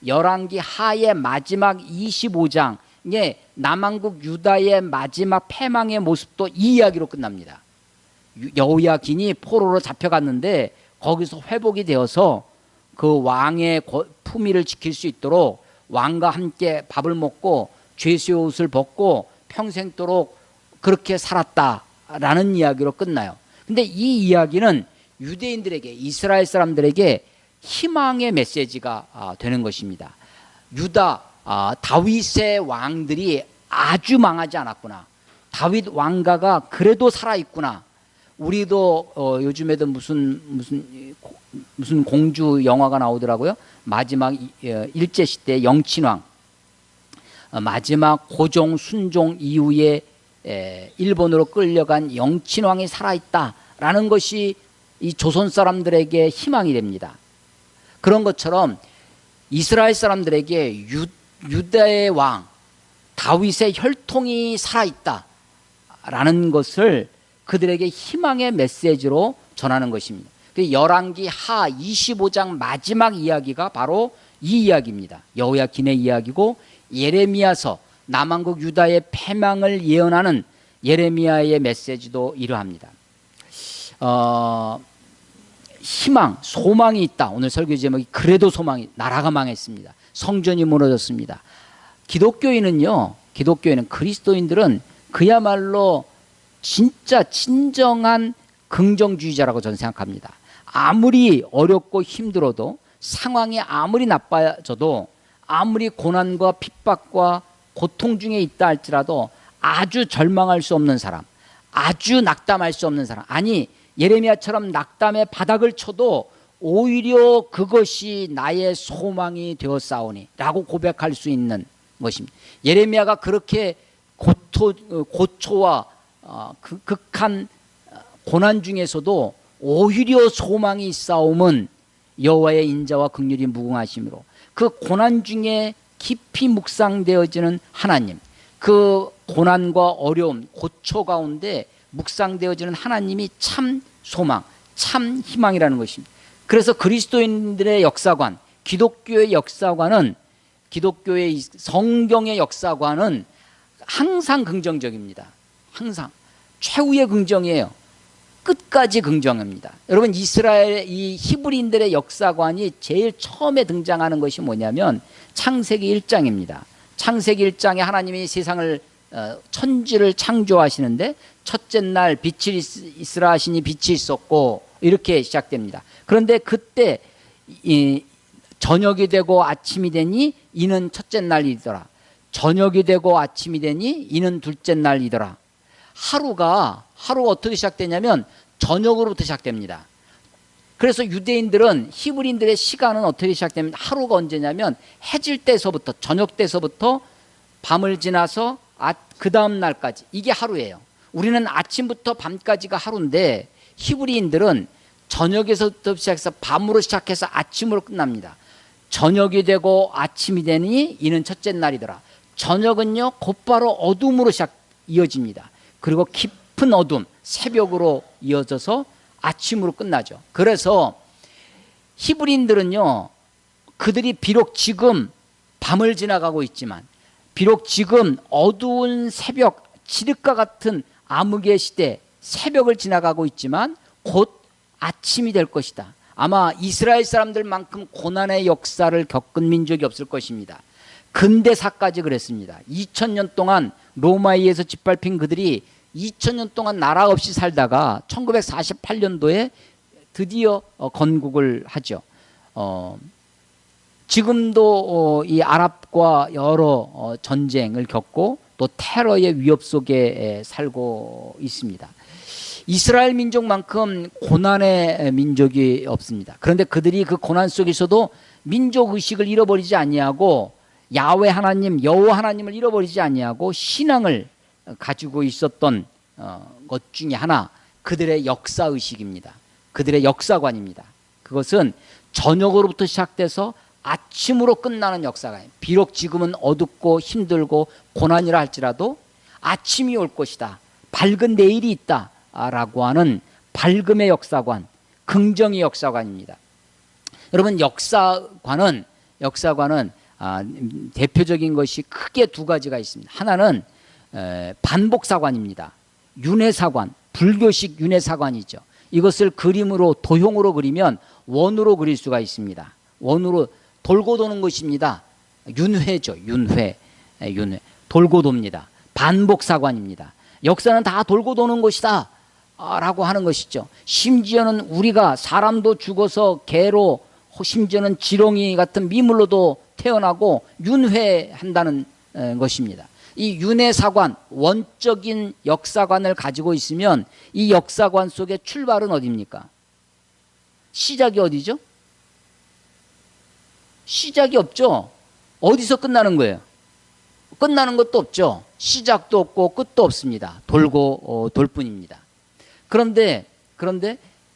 열왕기 하의 마지막 25장에 남한국 유다의 마지막 패망의 모습도 이 이야기로 끝납니다. 여호야긴이 포로로 잡혀갔는데 거기서 회복이 되어서 그 왕의 품위를 지킬 수 있도록 왕과 함께 밥을 먹고 죄수의 옷을 벗고 평생도록 그렇게 살았다라는 이야기로 끝나요. 근데 이 이야기는 유대인들에게, 이스라엘 사람들에게 희망의 메시지가 되는 것입니다. 유다 다윗의 왕들이 아주 망하지 않았구나. 다윗 왕가가 그래도 살아있구나. 우리도 요즘에도 무슨 공주 영화가 나오더라고요. 마지막 일제시대 영친왕, 마지막 고종 순종 이후에 일본으로 끌려간 영친왕이 살아있다라는 것이 이 조선 사람들에게 희망이 됩니다. 그런 것처럼 이스라엘 사람들에게 유다의 왕 다윗의 혈통이 살아있다라는 것을 그들에게 희망의 메시지로 전하는 것입니다. 열왕기 하 25장 마지막 이야기가 바로 이 이야기입니다. 여호야긴의 이야기고, 예레미야서 남한국 유다의 패망을 예언하는 예레미야의 메시지도 이러합니다. 희망, 소망이 있다. 오늘 설교 제목이 그래도 소망이, 나라가 망했습니다. 성전이 무너졌습니다. 기독교인은 그리스도인들은 그야말로 진짜 진정한 긍정주의자라고 저는 생각합니다. 아무리 어렵고 힘들어도, 상황이 아무리 나빠져도, 아무리 고난과 핍박과 고통 중에 있다 할지라도 아주 절망할 수 없는 사람, 아주 낙담할 수 없는 사람, 아니 예레미야처럼 낙담의 바닥을 쳐도 오히려 그것이 나의 소망이 되었사오니 라고 고백할 수 있는 것입니다. 예레미야가 그렇게 고초와 극한 고난 중에서도 오히려 소망이 있사옴은 여호와의 인자와 긍휼이 무궁하심으로, 그 고난 중에 깊이 묵상되어지는 하나님, 그 고난과 어려움, 고초 가운데 묵상되어지는 하나님이 참 소망, 참 희망이라는 것입니다. 그래서 그리스도인들의 역사관, 기독교의 역사관은, 기독교의 성경의 역사관은 항상 긍정적입니다. 항상 최후의 긍정이에요. 끝까지 긍정합니다. 여러분, 이스라엘 이 히브리인들의 역사관이 제일 처음에 등장하는 것이 뭐냐면 창세기 1장입니다. 창세기 1장에 하나님이 세상을 천지를 창조하시는데 첫째 날 빛이 있으라 하시니 빛이 있었고 이렇게 시작됩니다. 그런데 그때 저녁이 되고 아침이 되니 이는 첫째 날이더라. 저녁이 되고 아침이 되니 이는 둘째 날이더라. 하루가 어떻게 시작되냐면 저녁으로부터 시작됩니다. 그래서 유대인들은, 히브리인들의 시간은 어떻게 시작됩니까? 하루가 언제냐면 해질 때서부터, 저녁 때서부터 밤을 지나서 그 다음 날까지, 이게 하루예요. 우리는 아침부터 밤까지가 하루인데 히브리인들은 저녁에서부터 시작해서 밤으로 시작해서 아침으로 끝납니다. 저녁이 되고 아침이 되니 이는 첫째 날이더라. 저녁은요 곧바로 어둠으로 이어집니다. 그리고 깊은 어둠, 새벽으로 이어져서 아침으로 끝나죠. 그래서 히브리인들은요, 그들이 비록 지금 밤을 지나가고 있지만, 비록 지금 어두운 새벽, 칠흑과 같은 암흑의 시대, 새벽을 지나가고 있지만 곧 아침이 될 것이다. 아마 이스라엘 사람들만큼 고난의 역사를 겪은 민족이 없을 것입니다. 근대사까지 그랬습니다. 2000년 동안 로마에 의해서 짓밟힌 그들이 2000년 동안 나라 없이 살다가 1948년도에 드디어 건국을 하죠. 지금도 이 아랍과 여러 전쟁을 겪고 또 테러의 위협 속에 살고 있습니다. 이스라엘 민족만큼 고난의 민족이 없습니다. 그런데 그들이 그 고난 속에서도 민족 의식을 잃어버리지 아니하고 야훼 하나님, 여호와 하나님을 잃어버리지 아니하고 신앙을 가지고 있었던 것 중에 하나, 그들의 역사 의식입니다. 그들의 역사관입니다. 그것은 저녁으로부터 시작돼서 아침으로 끝나는 역사관. 비록 지금은 어둡고 힘들고 고난이라 할지라도 아침이 올 것이다, 밝은 내일이 있다 라고 하는 밝음의 역사관, 긍정의 역사관입니다. 여러분, 역사관은 대표적인 것이 크게 두 가지가 있습니다. 하나는 반복사관입니다. 윤회사관, 불교식 윤회사관이죠. 이것을 그림으로, 도형으로 그리면 원으로 그릴 수가 있습니다. 원으로 돌고 도는 것입니다. 윤회죠. 윤회. 돌고 돕니다. 반복사관입니다. 역사는 다 돌고 도는 것이다 라고 하는 것이죠. 심지어는 우리가 사람도 죽어서 개로, 심지어는 지렁이 같은 미물로도 태어나고 윤회한다는 것입니다. 이 윤회사관, 원적인 역사관을 가지고 있으면 이 역사관 속의 출발은 어디입니까? 시작이 어디죠? 시작이 없죠. 어디서 끝나는 거예요? 끝나는 것도 없죠. 시작도 없고 끝도 없습니다. 돌고 돌 뿐입니다. 그런데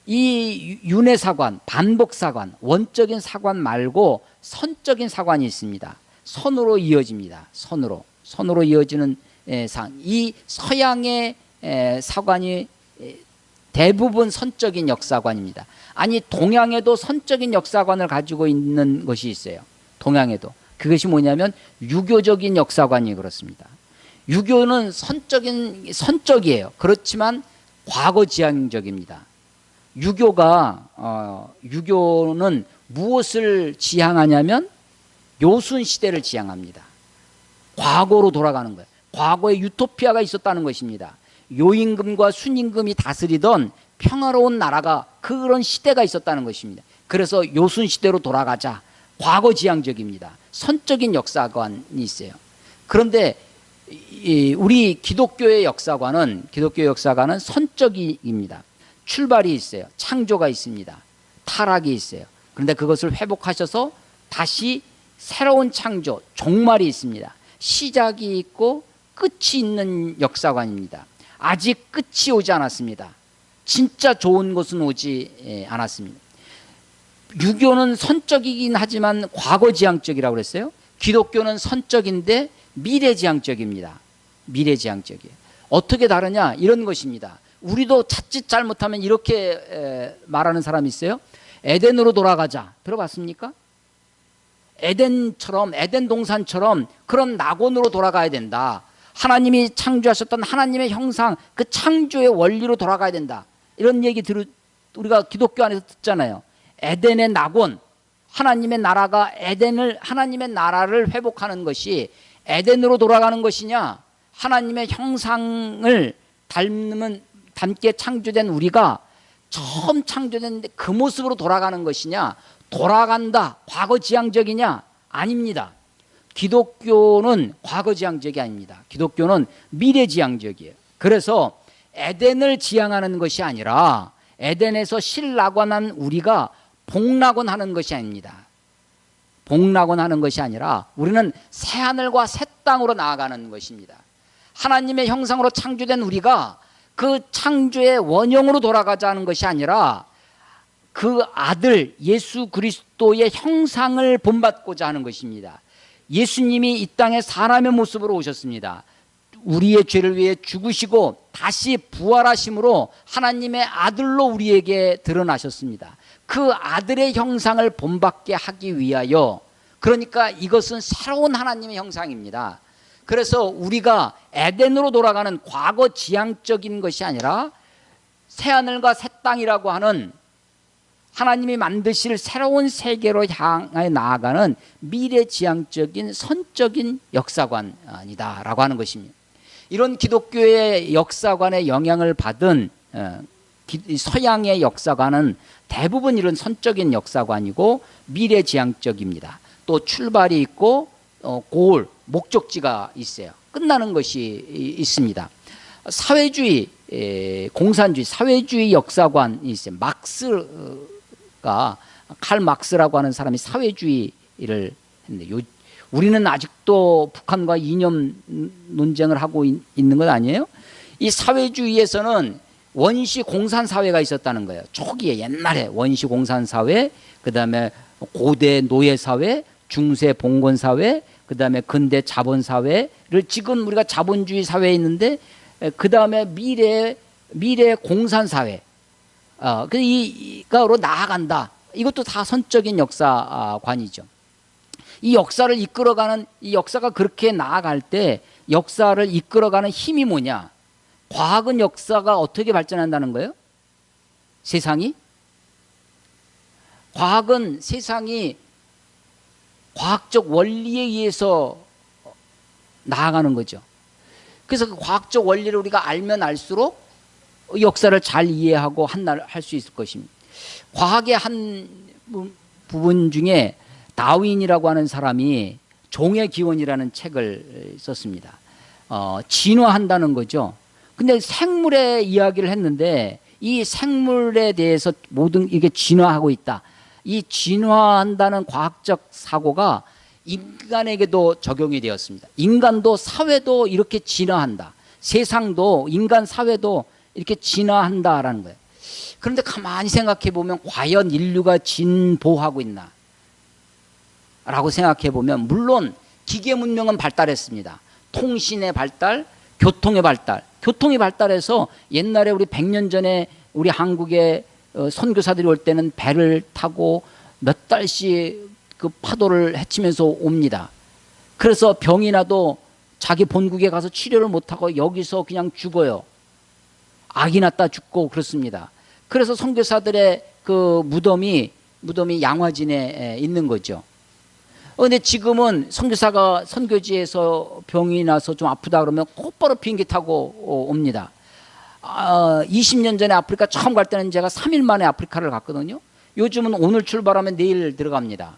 이 윤회사관, 반복사관, 원적인 사관 말고 선적인 사관이 있습니다. 선으로 이어집니다. 선으로 이어지는 이 서양의 사관이 대부분 선적인 역사관입니다. 아니, 동양에도 선적인 역사관을 가지고 있는 것이 있어요. 동양에도. 그것이 뭐냐면 유교적인 역사관이 그렇습니다. 유교는 선적이에요. 그렇지만 과거지향적입니다. 유교는 무엇을 지향하냐면 요순시대를 지향합니다. 과거로 돌아가는 거예요. 과거에 유토피아가 있었다는 것입니다. 요임금과 순임금이 다스리던 평화로운 나라가, 그런 시대가 있었다는 것입니다. 그래서 요순시대로 돌아가자. 과거지향적입니다. 선적인 역사관이 있어요. 그런데 우리 기독교의 역사관은 선적입니다. 출발이 있어요. 창조가 있습니다. 타락이 있어요. 그런데 그것을 회복하셔서 다시 새로운 창조, 종말이 있습니다. 시작이 있고 끝이 있는 역사관입니다. 아직 끝이 오지 않았습니다. 진짜 좋은 것은 오지 않았습니다. 유교는 선적이긴 하지만 과거지향적이라고 그랬어요. 기독교는 선적인데 미래지향적입니다. 미래지향적이에요. 어떻게 다르냐? 이런 것입니다. 우리도 자칫 잘못하면 이렇게 말하는 사람이 있어요. 에덴으로 돌아가자. 들어봤습니까? 에덴 동산처럼 그런 낙원으로 돌아가야 된다. 하나님이 창조하셨던 하나님의 형상, 그 창조의 원리로 돌아가야 된다. 이런 얘기 우리가 기독교 안에서 듣잖아요. 에덴의 낙원, 하나님의 나라가 하나님의 나라를 회복하는 것이 에덴으로 돌아가는 것이냐, 하나님의 형상을 닮게 창조된 우리가 처음 창조됐는데 그 모습으로 돌아가는 것이냐, 돌아간다, 과거지향적이냐? 아닙니다. 기독교는 과거지향적이 아닙니다. 기독교는 미래지향적이에요. 그래서 에덴을 지향하는 것이 아니라 에덴에서 실낙원한 우리가 복낙원하는 것이 아닙니다. 복낙원하는 것이 아니라 우리는 새하늘과 새 땅으로 나아가는 것입니다. 하나님의 형상으로 창조된 우리가 그 창조의 원형으로 돌아가자는 것이 아니라 그 아들 예수 그리스도의 형상을 본받고자 하는 것입니다. 예수님이 이 땅에 사람의 모습으로 오셨습니다. 우리의 죄를 위해 죽으시고 다시 부활하심으로 하나님의 아들로 우리에게 드러나셨습니다. 그 아들의 형상을 본받게 하기 위하여, 그러니까 이것은 새로운 하나님의 형상입니다. 그래서 우리가 에덴으로 돌아가는 과거 지향적인 것이 아니라 새하늘과 새 땅이라고 하는 하나님이 만드실 새로운 세계로 향해 나아가는 미래지향적인 선적인 역사관이다 라고 하는 것입니다. 이런 기독교의 역사관의 영향을 받은 서양의 역사관은 대부분 이런 선적인 역사관이고 미래지향적입니다. 또 출발이 있고 고을, 목적지가 있어요. 끝나는 것이 있습니다. 사회주의, 공산주의, 사회주의 역사관이 있어요. 칼 막스라고 하는 사람이 사회주의를 했는데 우리는 아직도 북한과 이념 논쟁을 하고 있는 것 아니에요? 이 사회주의에서는 원시 공산사회가 있었다는 거예요. 초기에 옛날에 원시 공산사회, 그 다음에 고대 노예사회, 중세 봉건사회, 그 다음에 근대 자본사회를 지금 우리가 자본주의 사회에 있는데, 그 다음에 미래 공산사회, 이가로 나아간다. 이것도 다 선적인 역사관이죠. 이 역사를 이끌어가는, 이 역사가 그렇게 나아갈 때 역사를 이끌어가는 힘이 뭐냐? 과학은 역사가 어떻게 발전한다는 거예요? 세상이? 과학은 세상이 과학적 원리에 의해서 나아가는 거죠. 그래서 그 과학적 원리를 우리가 알면 알수록 역사를 잘 이해하고 할 수 있을 것입니다. 과학의 한 부분 중에 다윈이라고 하는 사람이 종의 기원이라는 책을 썼습니다. 진화한다는 거죠. 근데 생물의 이야기를 했는데 이 생물에 대해서 모든 이게 진화하고 있다. 이 진화한다는 과학적 사고가 인간에게도 적용이 되었습니다. 인간도 사회도 이렇게 진화한다. 세상도 인간 사회도 이렇게 진화한다라는 거예요. 그런데 가만히 생각해 보면 과연 인류가 진보하고 있나? 라고 생각해 보면 물론 기계 문명은 발달했습니다. 통신의 발달, 교통의 발달. 교통이 발달해서 옛날에 우리 100년 전에 우리 한국에 선교사들이 올 때는 배를 타고 몇 달씩 그 파도를 헤치면서 옵니다. 그래서 병이 나도 자기 본국에 가서 치료를 못하고 여기서 그냥 죽어요. 악이 났다 죽고 그렇습니다. 그래서 선교사들의 그 무덤이 양화진에 있는 거죠. 근데 지금은 선교사가 선교지에서 병이 나서 좀 아프다 그러면 곧바로 비행기 타고 옵니다. 20년 전에 아프리카 처음 갈 때는 제가 3일 만에 아프리카를 갔거든요. 요즘은 오늘 출발하면 내일 들어갑니다.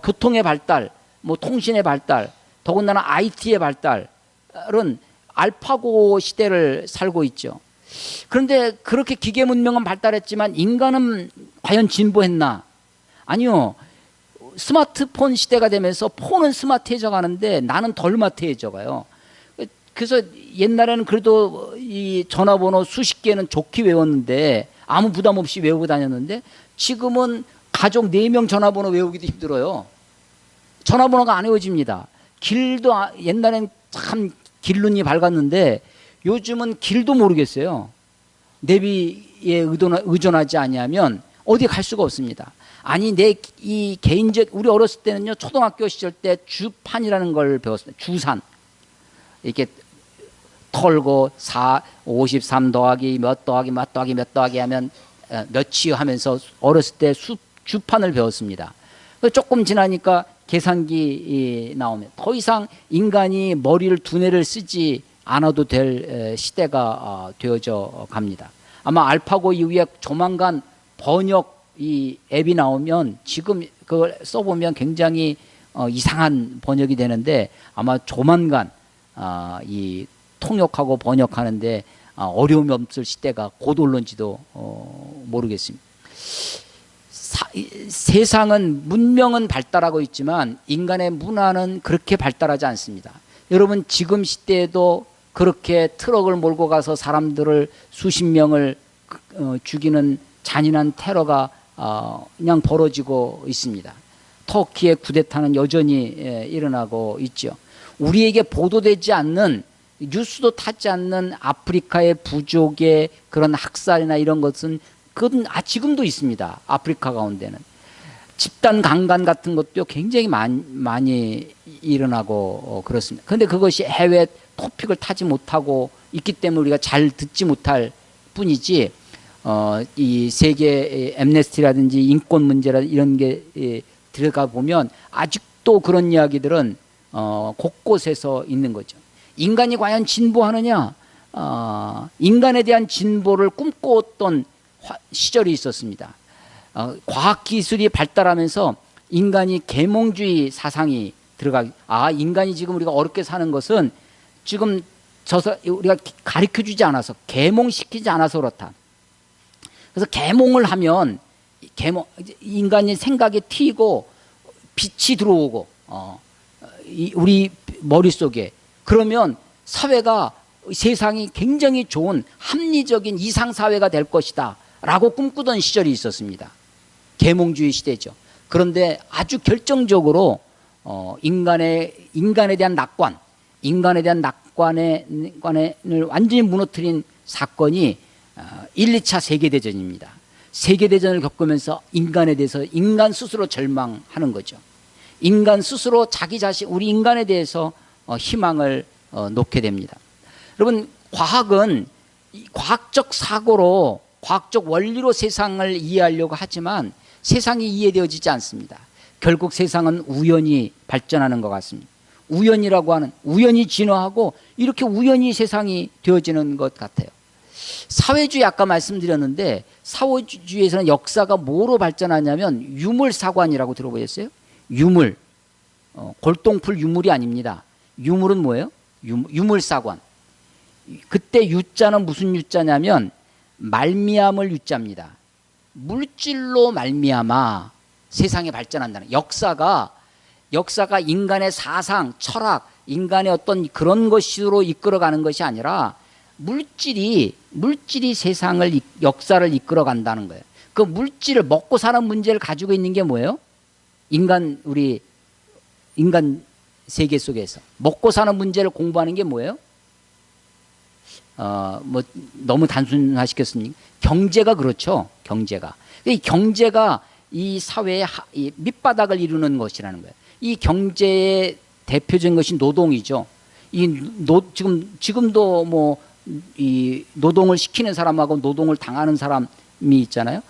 교통의 발달, 뭐 통신의 발달, 더군다나 IT의 발달은 알파고 시대를 살고 있죠. 그런데 그렇게 기계 문명은 발달했지만 인간은 과연 진보했나? 아니요. 스마트폰 시대가 되면서 폰은 스마트해져 가는데 나는 덜 마트해져 가요. 그래서 옛날에는 그래도 이 전화번호 수십 개는 좋게 외웠는데 아무 부담 없이 외우고 다녔는데 지금은 가족 4명 전화번호 외우기도 힘들어요. 전화번호가 안 외워집니다. 길도 옛날엔 참 길눈이 밝았는데 요즘은 길도 모르겠어요. 내비에 의존하지 아니하면 어디 갈 수가 없습니다. 아니 내 이 개인적 우리 어렸을 때는요 초등학교 시절 때 주판이라는 걸 배웠습니다. 주산 이렇게 털고 53 더하기 몇 더하기 몇 더하기 몇 더하기 하면 몇이요 하면서 어렸을 때 주판을 배웠습니다. 조금 지나니까 계산기 나오면 더 이상 인간이 머리를 두뇌를 쓰지 않아도 될 시대가 되어져 갑니다. 아마 알파고 이후에 조만간 번역 이 앱이 나오면 지금 그걸 써보면 굉장히 이상한 번역이 되는데 아마 조만간 이 통역하고 번역하는데 어려움이 없을 시대가 곧 올런지도 모르겠습니다. 세상은 문명은 발달하고 있지만 인간의 문화는 그렇게 발달하지 않습니다. 여러분 지금 시대에도 그렇게 트럭을 몰고 가서 사람들을 수십 명을 죽이는 잔인한 테러가 그냥 벌어지고 있습니다. 터키의 쿠데타는 여전히 일어나고 있죠. 우리에게 보도되지 않는 뉴스도 타지 않는 아프리카의 부족의 그런 학살이나 이런 것은 그건 지금도 있습니다. 아프리카 가운데는 집단 강간 같은 것도 굉장히 많이 일어나고 그렇습니다. 그런데 그것이 해외 토픽을 타지 못하고 있기 때문에 우리가 잘 듣지 못할 뿐이지 이 세계 엠네스티라든지 인권 문제라든지 이런 게 들어가 보면 아직도 그런 이야기들은 곳곳에서 있는 거죠. 인간이 과연 진보하느냐? 인간에 대한 진보를 꿈꿔왔던 시절이 있었습니다. 과학기술이 발달하면서 인간이 계몽주의 사상이 인간이 지금 우리가 어렵게 사는 것은 지금 우리가 가르쳐 주지 않아서, 계몽시키지 않아서 그렇다. 그래서 계몽을 하면 인간의 생각이 튀고 빛이 들어오고 우리 머릿속에, 그러면 사회가, 세상이 굉장히 좋은 합리적인 이상사회가 될 것이다 라고 꿈꾸던 시절이 있었습니다. 계몽주의 시대죠. 그런데 아주 결정적으로 인간에 대한 낙관, 인간에 대한 낙관을 완전히 무너뜨린 사건이 1, 2차 세계대전입니다. 세계대전을 겪으면서 인간에 대해서 인간 스스로 절망하는 거죠. 인간 스스로 자기 자신, 우리 인간에 대해서 희망을 놓게 됩니다. 여러분, 과학은 과학적 사고로, 과학적 원리로 세상을 이해하려고 하지만 세상이 이해되어지지 않습니다. 결국 세상은 우연히 발전하는 것 같습니다. 우연히 진화하고 이렇게 우연히 세상이 되어지는 것 같아요. 사회주의, 아까 말씀드렸는데, 사회주의에서는 역사가 뭐로 발전하냐면 유물사관이라고 들어보셨어요? 유물, 골동풀 유물이 아닙니다. 유물은 뭐예요? 유물사관. 그때 유자는 무슨 유자냐면 말미암을 유자입니다. 물질로 말미암아 세상이 발전한다는, 역사가 인간의 사상, 철학, 인간의 어떤 그런 것으로 이끌어가는 것이 아니라 물질이 세상을, 역사를 이끌어간다는 거예요. 그 물질을, 먹고 사는 문제를 가지고 있는 게 뭐예요? 인간 세계 속에서 먹고 사는 문제를 공부하는 게 뭐예요? 뭐 너무 단순화시켰습니까? 경제가 그렇죠. 경제가. 이 경제가 이 사회의 이 밑바닥을 이루는 것이라는 거예요. 이 경제의 대표적인 것이 노동이죠. 지금도 뭐 이 노동을 시키는 사람하고 노동을 당하는 사람이 있잖아요.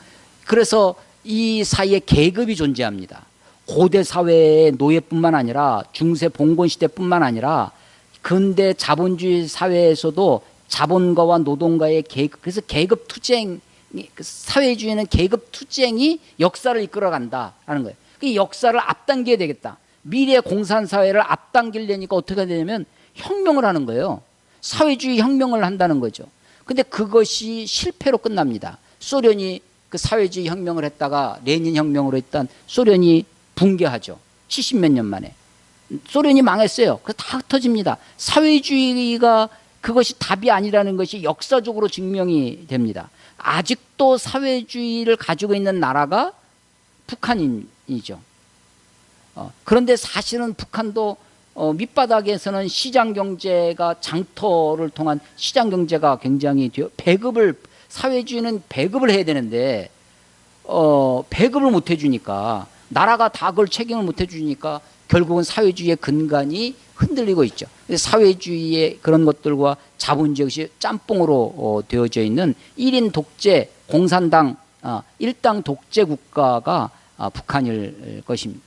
그래서 이 사이에 계급이 존재합니다. 고대 사회의 노예뿐만 아니라 중세 봉건 시대뿐만 아니라 근대 자본주의 사회에서도 자본가와 노동가의 계급, 그래서 계급 투쟁, 사회주의는 계급 투쟁이 역사를 이끌어간다라는 거예요. 그 역사를 앞당겨야 되겠다. 미래 공산사회를 앞당기려니까 어떻게 되냐면 혁명을 하는 거예요. 사회주의 혁명을 한다는 거죠. 근데 그것이 실패로 끝납니다. 소련이 그 사회주의 혁명을 했다가 레닌 혁명으로 했던 소련이 붕괴하죠. 70몇 년 만에. 소련이 망했어요. 그래서 다 흩어집니다. 사회주의가 그것이 답이 아니라는 것이 역사적으로 증명이 됩니다. 아직도 사회주의를 가지고 있는 나라가 북한이죠. 그런데 사실은 북한도 밑바닥에서는 시장경제가, 장터를 통한 시장경제가 굉장히 사회주의는 배급을 해야 되는데 배급을 못 해주니까, 나라가 다 그걸 책임을 못 해주니까 결국은 사회주의의 근간이 흔들리고 있죠. 사회주의의 그런 것들과 자본주의가 짬뽕으로 되어져 있는 1인 독재, 공산당, 일당 독재 국가가 북한일 것입니다.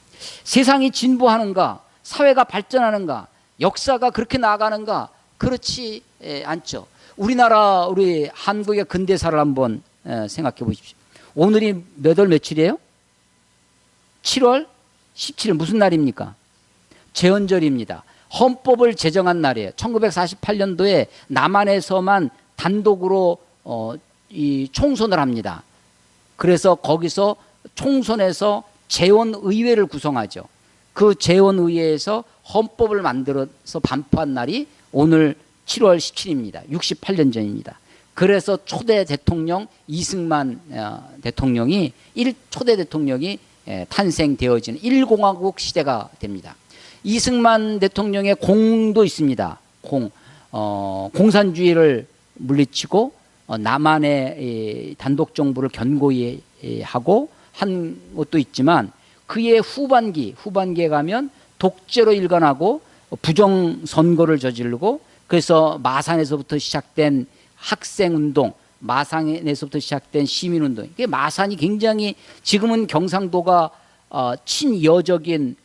세상이 진보하는가, 사회가 발전하는가, 역사가 그렇게 나아가는가? 그렇지 않죠. 우리 한국의 근대사를 한번 생각해 보십시오. 오늘이 몇 월 며칠이에요? 7월 17일 무슨 날입니까? 제헌절입니다. 헌법을 제정한 날이에요. 1948년도에 남한에서만 단독으로 이 총선을 합니다. 그래서 거기서 총선에서 재헌의회를 구성하죠. 그 재헌의회에서 헌법을 만들어서 반포한 날이 오늘 7월 17일입니다. 68년 전입니다. 그래서 초대 대통령 이승만 대통령이 초대 대통령이 탄생되어지는 1공화국 시대가 됩니다. 이승만 대통령의 공도 있습니다. 공산주의를 물리치고 남한의 단독 정부를 견고히 하고 한 것도 있지만, 그의 후반기에 가면 독재로 일관하고 부정 선거를 저지르고, 그래서 마산에서부터 시작된 학생운동, 마산에서부터 시작된 시민운동, 마산이 굉장히, 지금은 경상도가 친여적인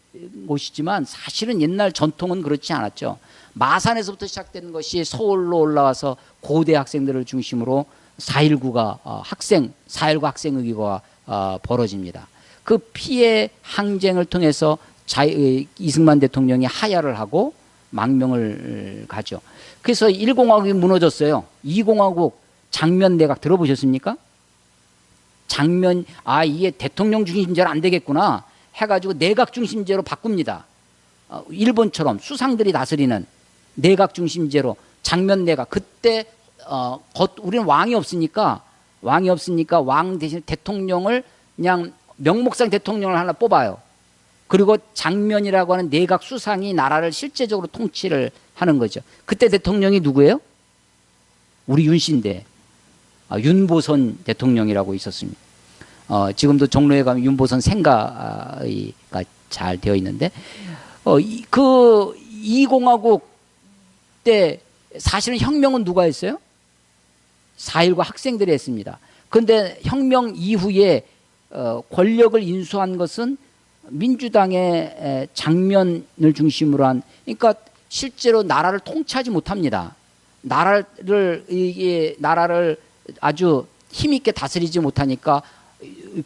곳이지만 사실은 옛날 전통은 그렇지 않았죠. 마산에서부터 시작된 것이 서울로 올라와서 고대 학생들을 중심으로 4.19 학생의회가 벌어집니다. 그 피해 항쟁을 통해서 이승만 대통령이 하야를 하고 망명을 가죠. 그래서 1공화국이 무너졌어요. 2공화국 장면 내각 들어보셨습니까? 장면, 이게 대통령 중심제로 안 되겠구나 해가지고 내각 중심제로 바꿉니다. 일본처럼 수상들이 다스리는 내각 중심제로 장면 내각. 그때 우리는 왕이 없으니까 왕 대신 대통령을 그냥 명목상 대통령을 하나 뽑아요. 그리고 장면이라고 하는 내각 수상이 나라를 실제적으로 통치를 하는 거죠. 그때 대통령이 누구예요? 우리 윤씨인데 윤보선 대통령이라고 있었습니다. 지금도 종로에 가면 윤보선 생가가 잘 되어 있는데 그 2공화국 때 사실은 혁명은 누가 했어요? 4.19 학생들이 했습니다. 그런데 혁명 이후에 권력을 인수한 것은 민주당의 장면을 중심으로 한, 그러니까 실제로 나라를 통치하지 못합니다. 나라를 아주 힘있게 다스리지 못하니까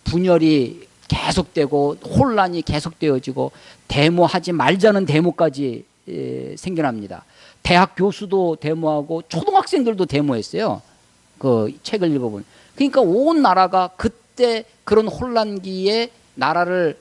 분열이 계속되고 혼란이 계속되어지고 데모하지 말자는 데모까지 생겨납니다. 대학 교수도 데모하고 초등학생들도 데모했어요. 그 책을 읽어보면. 그러니까 온 나라가 그때 그런 혼란기에 나라를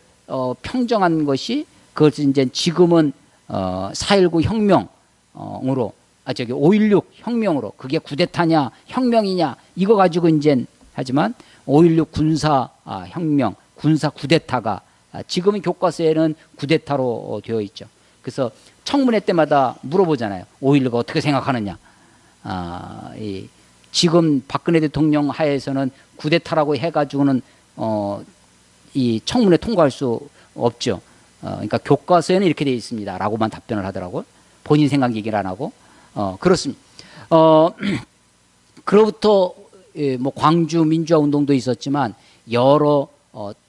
평정한 것이 그것이 이제 지금은 4.19 혁명으로 5.16 혁명으로 그게 쿠데타냐 혁명이냐 이거 가지고 이제 하지만 5.16 군사 혁명 군사 쿠데타가 지금은 교과서에는 쿠데타로 되어 있죠. 그래서 청문회 때마다 물어보잖아요. 5.16을 어떻게 생각하느냐. 지금 박근혜 대통령 하에서는 쿠데타라고 해가지고는 이 청문회 통과할 수 없죠. 그러니까 교과서에는 이렇게 되어 있습니다. 라고만 답변을 하더라고요. 본인 생각 얘기를 안 하고. 그렇습니다. 그로부터 뭐 광주 민주화 운동도 있었지만 여러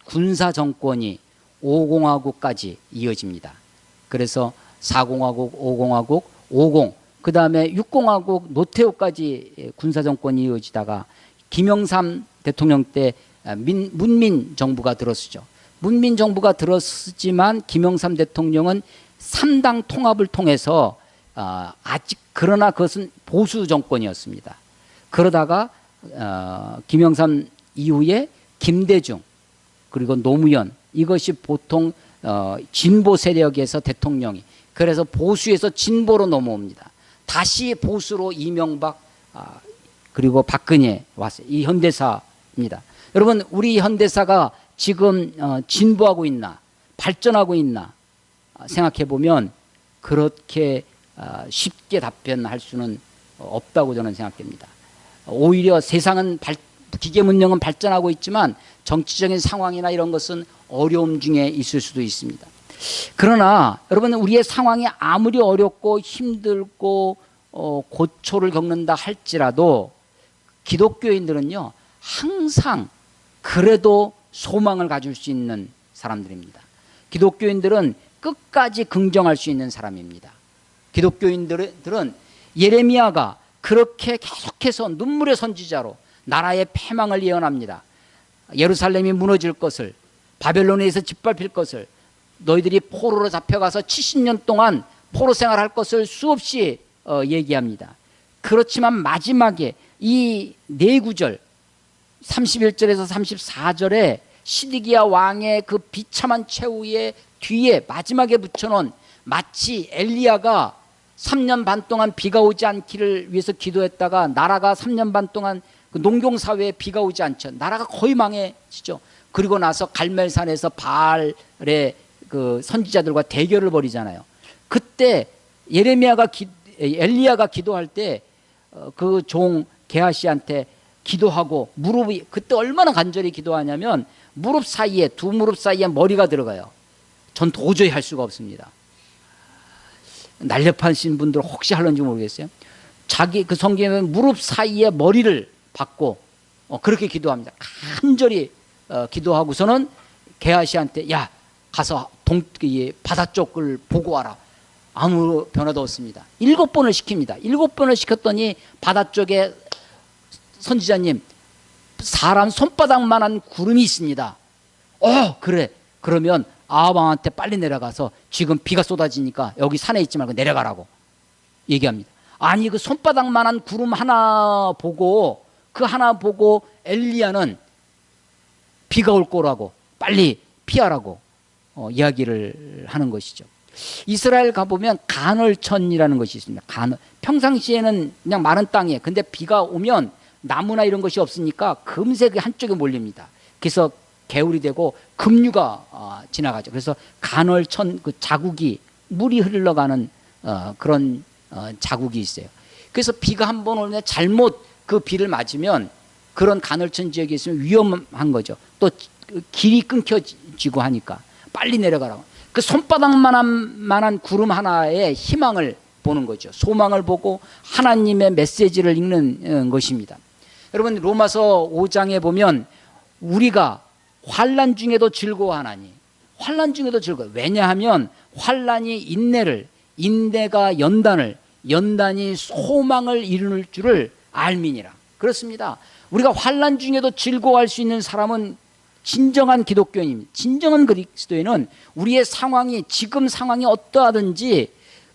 군사 정권이 5공화국까지 이어집니다. 그래서 4공화국, 5공화국, 50, 그 다음에 6공화국 노태우까지 군사 정권이 이어지다가 김영삼 대통령 때 문민 정부가 들어서죠. 문민 정부가 들어서지만 김영삼 대통령은 3당 통합을 통해서 아직 그러나 그것은 보수 정권이었습니다. 그러다가 김영삼 이후에 김대중 그리고 노무현 이것이 보통 진보 세력에서 대통령이 그래서 보수에서 진보로 넘어옵니다. 다시 보수로 이명박 그리고 박근혜 왔어요. 이 현대사입니다. 여러분 우리 현대사가 지금 진보하고 있나 발전하고 있나 생각해 보면 그렇게 쉽게 답변할 수는 없다고 저는 생각됩니다. 오히려 세상은 기계 문명은 발전하고 있지만 정치적인 상황이나 이런 것은 어려움 중에 있을 수도 있습니다. 그러나 여러분 우리의 상황이 아무리 어렵고 힘들고 고초를 겪는다 할지라도 기독교인들은요 항상 그래도 소망을 가질 수 있는 사람들입니다. 기독교인들은 끝까지 긍정할 수 있는 사람입니다. 기독교인들은 예레미야가 그렇게 계속해서 눈물의 선지자로 나라의 패망을 예언합니다. 예루살렘이 무너질 것을 바벨론에서 짓밟힐 것을 너희들이 포로로 잡혀가서 70년 동안 포로 생활할 것을 수없이 얘기합니다. 그렇지만 마지막에 이 네 구절 31절에서 34절에 시드기야 왕의 그 비참한 최후의 뒤에 마지막에 붙여놓은 마치 엘리야가 3년 반 동안 비가 오지 않기를 위해서 기도했다가 나라가 3년 반 동안 그 농경사회에 비가 오지 않죠. 나라가 거의 망해지죠. 그리고 나서 갈멜산에서 바알의 그 선지자들과 대결을 벌이잖아요. 그때 엘리야가 기도할 때 그 종 게하시한테 기도하고 무릎이 그때 얼마나 간절히 기도하냐면 무릎 사이에 두 무릎 사이에 머리가 들어가요. 전 도저히 할 수가 없습니다. 날렵하신 분들 혹시 할런지 모르겠어요. 자기 그 성경에 무릎 사이에 머리를 박고 그렇게 기도합니다. 간절히 기도하고서는 게하시한테 야 가서 바다 쪽을 보고 와라. 아무 변화도 없습니다. 7번을 시킵니다. 7번을 시켰더니 바다 쪽에 선지자님 사람 손바닥만한 구름이 있습니다. 그래. 그러면 아합 왕한테 빨리 내려가서 지금 비가 쏟아지니까 여기 산에 있지 말고 내려가라고 얘기합니다. 아니 그 손바닥만한 구름 하나 보고 그 하나 보고 엘리야는 비가 올 거라고 빨리 피하라고 이야기를 하는 것이죠. 이스라엘 가보면 간헐천이라는 것이 있습니다. 평상시에는 그냥 마른 땅이에요. 근데 비가 오면 나무나 이런 것이 없으니까 금세 그 한쪽에 몰립니다. 그래서 개울이 되고 급류가 지나가죠. 그래서 간헐천 그 자국이 물이 흘러가는 그런 자국이 있어요. 그래서 비가 한 번 오면 잘못 그 비를 맞으면 그런 간헐천 지역에 있으면 위험한 거죠. 또 길이 끊겨지고 하니까 빨리 내려가라고. 그 손바닥만한 구름 하나의 희망을 보는 거죠. 소망을 보고 하나님의 메시지를 읽는 것입니다. 여러분 로마서 5장에 보면 우리가 환난 중에도 즐거워하나니, 환난 중에도 즐거워. 왜냐하면 환난이 인내를, 인내가 연단을, 연단이 소망을 이루는 줄을 알미니라. 그렇습니다. 우리가 환난 중에도 즐거워할 수 있는 사람은 진정한 기독교인입니다. 진정한 그리스도인은 우리의 상황이, 지금 상황이 어떠하든지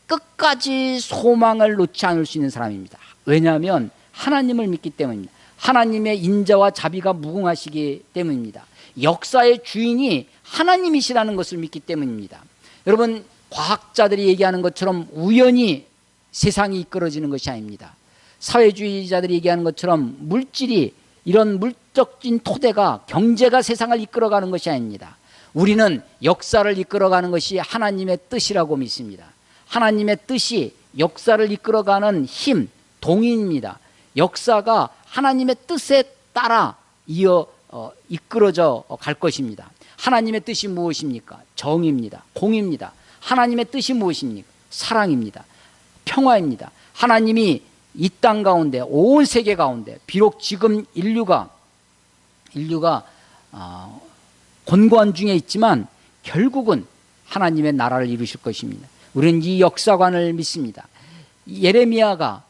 끝까지 소망을 놓지 않을 수 있는 사람입니다. 왜냐하면 하나님을 믿기 때문입니다. 하나님의 인자와 자비가 무궁하시기 때문입니다. 역사의 주인이 하나님이시라는 것을 믿기 때문입니다. 여러분 과학자들이 얘기하는 것처럼 우연히 세상이 이끌어지는 것이 아닙니다. 사회주의자들이 얘기하는 것처럼 물질이, 이런 물적인 토대가, 경제가 세상을 이끌어가는 것이 아닙니다. 우리는 역사를 이끌어가는 것이 하나님의 뜻이라고 믿습니다. 하나님의 뜻이 역사를 이끌어가는 힘, 동인입니다. 역사가 하나님의 뜻에 따라 이끌어져 갈 것입니다. 하나님의 뜻이 무엇입니까? 정의입니다. 공의입니다. 하나님의 뜻이 무엇입니까? 사랑입니다. 평화입니다. 하나님이 이 땅 가운데, 온 세계 가운데, 비록 지금 인류가 곤고한 중에 있지만 결국은 하나님의 나라를 이루실 것입니다. 우리는 이 역사관을 믿습니다. 예레미야가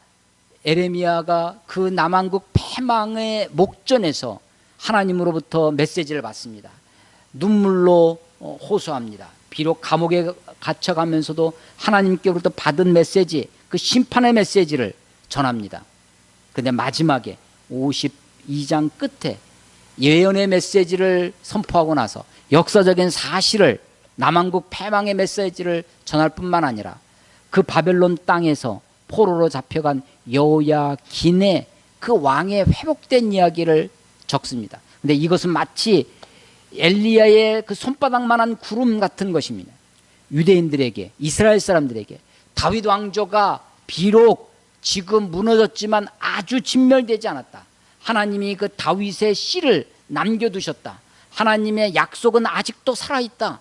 그 남한국 패망의 목전에서 하나님으로부터 메시지를 받습니다. 눈물로 호소합니다. 비록 감옥에 갇혀가면서도 하나님께로부터 받은 메시지, 그 심판의 메시지를 전합니다. 그런데 마지막에 52장 끝에 예언의 메시지를 선포하고 나서 역사적인 사실을, 남한국 패망의 메시지를 전할 뿐만 아니라 그 바벨론 땅에서 포로로 잡혀간 여호야긴의 그 왕의 회복된 이야기를 적습니다. 그런데 이것은 마치 엘리야의 그 손바닥만한 구름 같은 것입니다. 유대인들에게, 이스라엘 사람들에게 다윗 왕조가 비록 지금 무너졌지만 아주 진멸되지 않았다. 하나님이 그 다윗의 씨를 남겨두셨다. 하나님의 약속은 아직도 살아있다.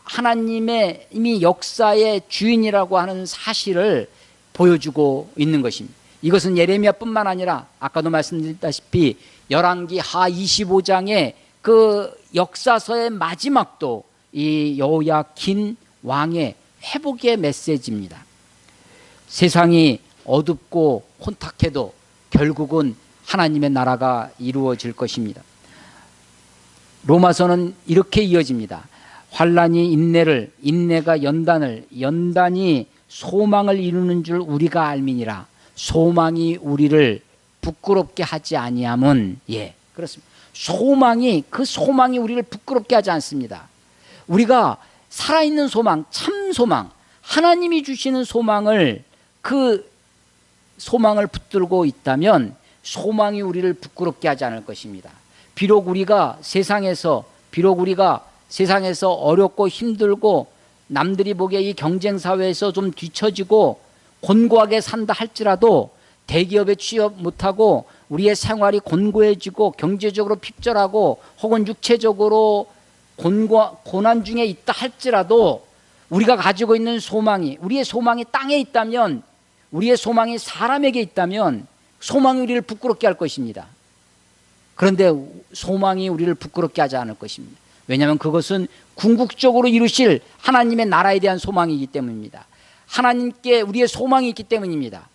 하나님의 이미 역사의 주인이라고 하는 사실을 보여주고 있는 것입니다. 이것은 예레미야뿐만 아니라 아까도 말씀드렸다시피 열왕기 하 25장의 그 역사서의 마지막도 이 여호야긴 왕의 회복의 메시지입니다. 세상이 어둡고 혼탁해도 결국은 하나님의 나라가 이루어질 것입니다. 로마서는 이렇게 이어집니다. 환난이 인내를, 인내가 연단을, 연단이 소망을 이루는 줄 우리가 알미니라. 소망이 우리를 부끄럽게 하지 아니함은, 그렇습니다. 그 소망이 우리를 부끄럽게 하지 않습니다. 우리가 살아있는 소망, 참 소망, 하나님이 주시는 소망을, 그 소망을 붙들고 있다면 소망이 우리를 부끄럽게 하지 않을 것입니다. 비록 우리가 세상에서 어렵고 힘들고 남들이 보기에 이 경쟁사회에서 좀 뒤처지고 곤고하게 산다 할지라도, 대기업에 취업 못하고 우리의 생활이 곤고해지고 경제적으로 핍절하고 혹은 육체적으로 고난 중에 있다 할지라도 우리가 가지고 있는 소망이, 우리의 소망이 땅에 있다면, 우리의 소망이 사람에게 있다면 소망이 우리를 부끄럽게 할 것입니다. 그런데 소망이 우리를 부끄럽게 하지 않을 것입니다. 왜냐하면 그것은 궁극적으로 이루실 하나님의 나라에 대한 소망이기 때문입니다. 하나님께 우리의 소망이 있기 때문입니다.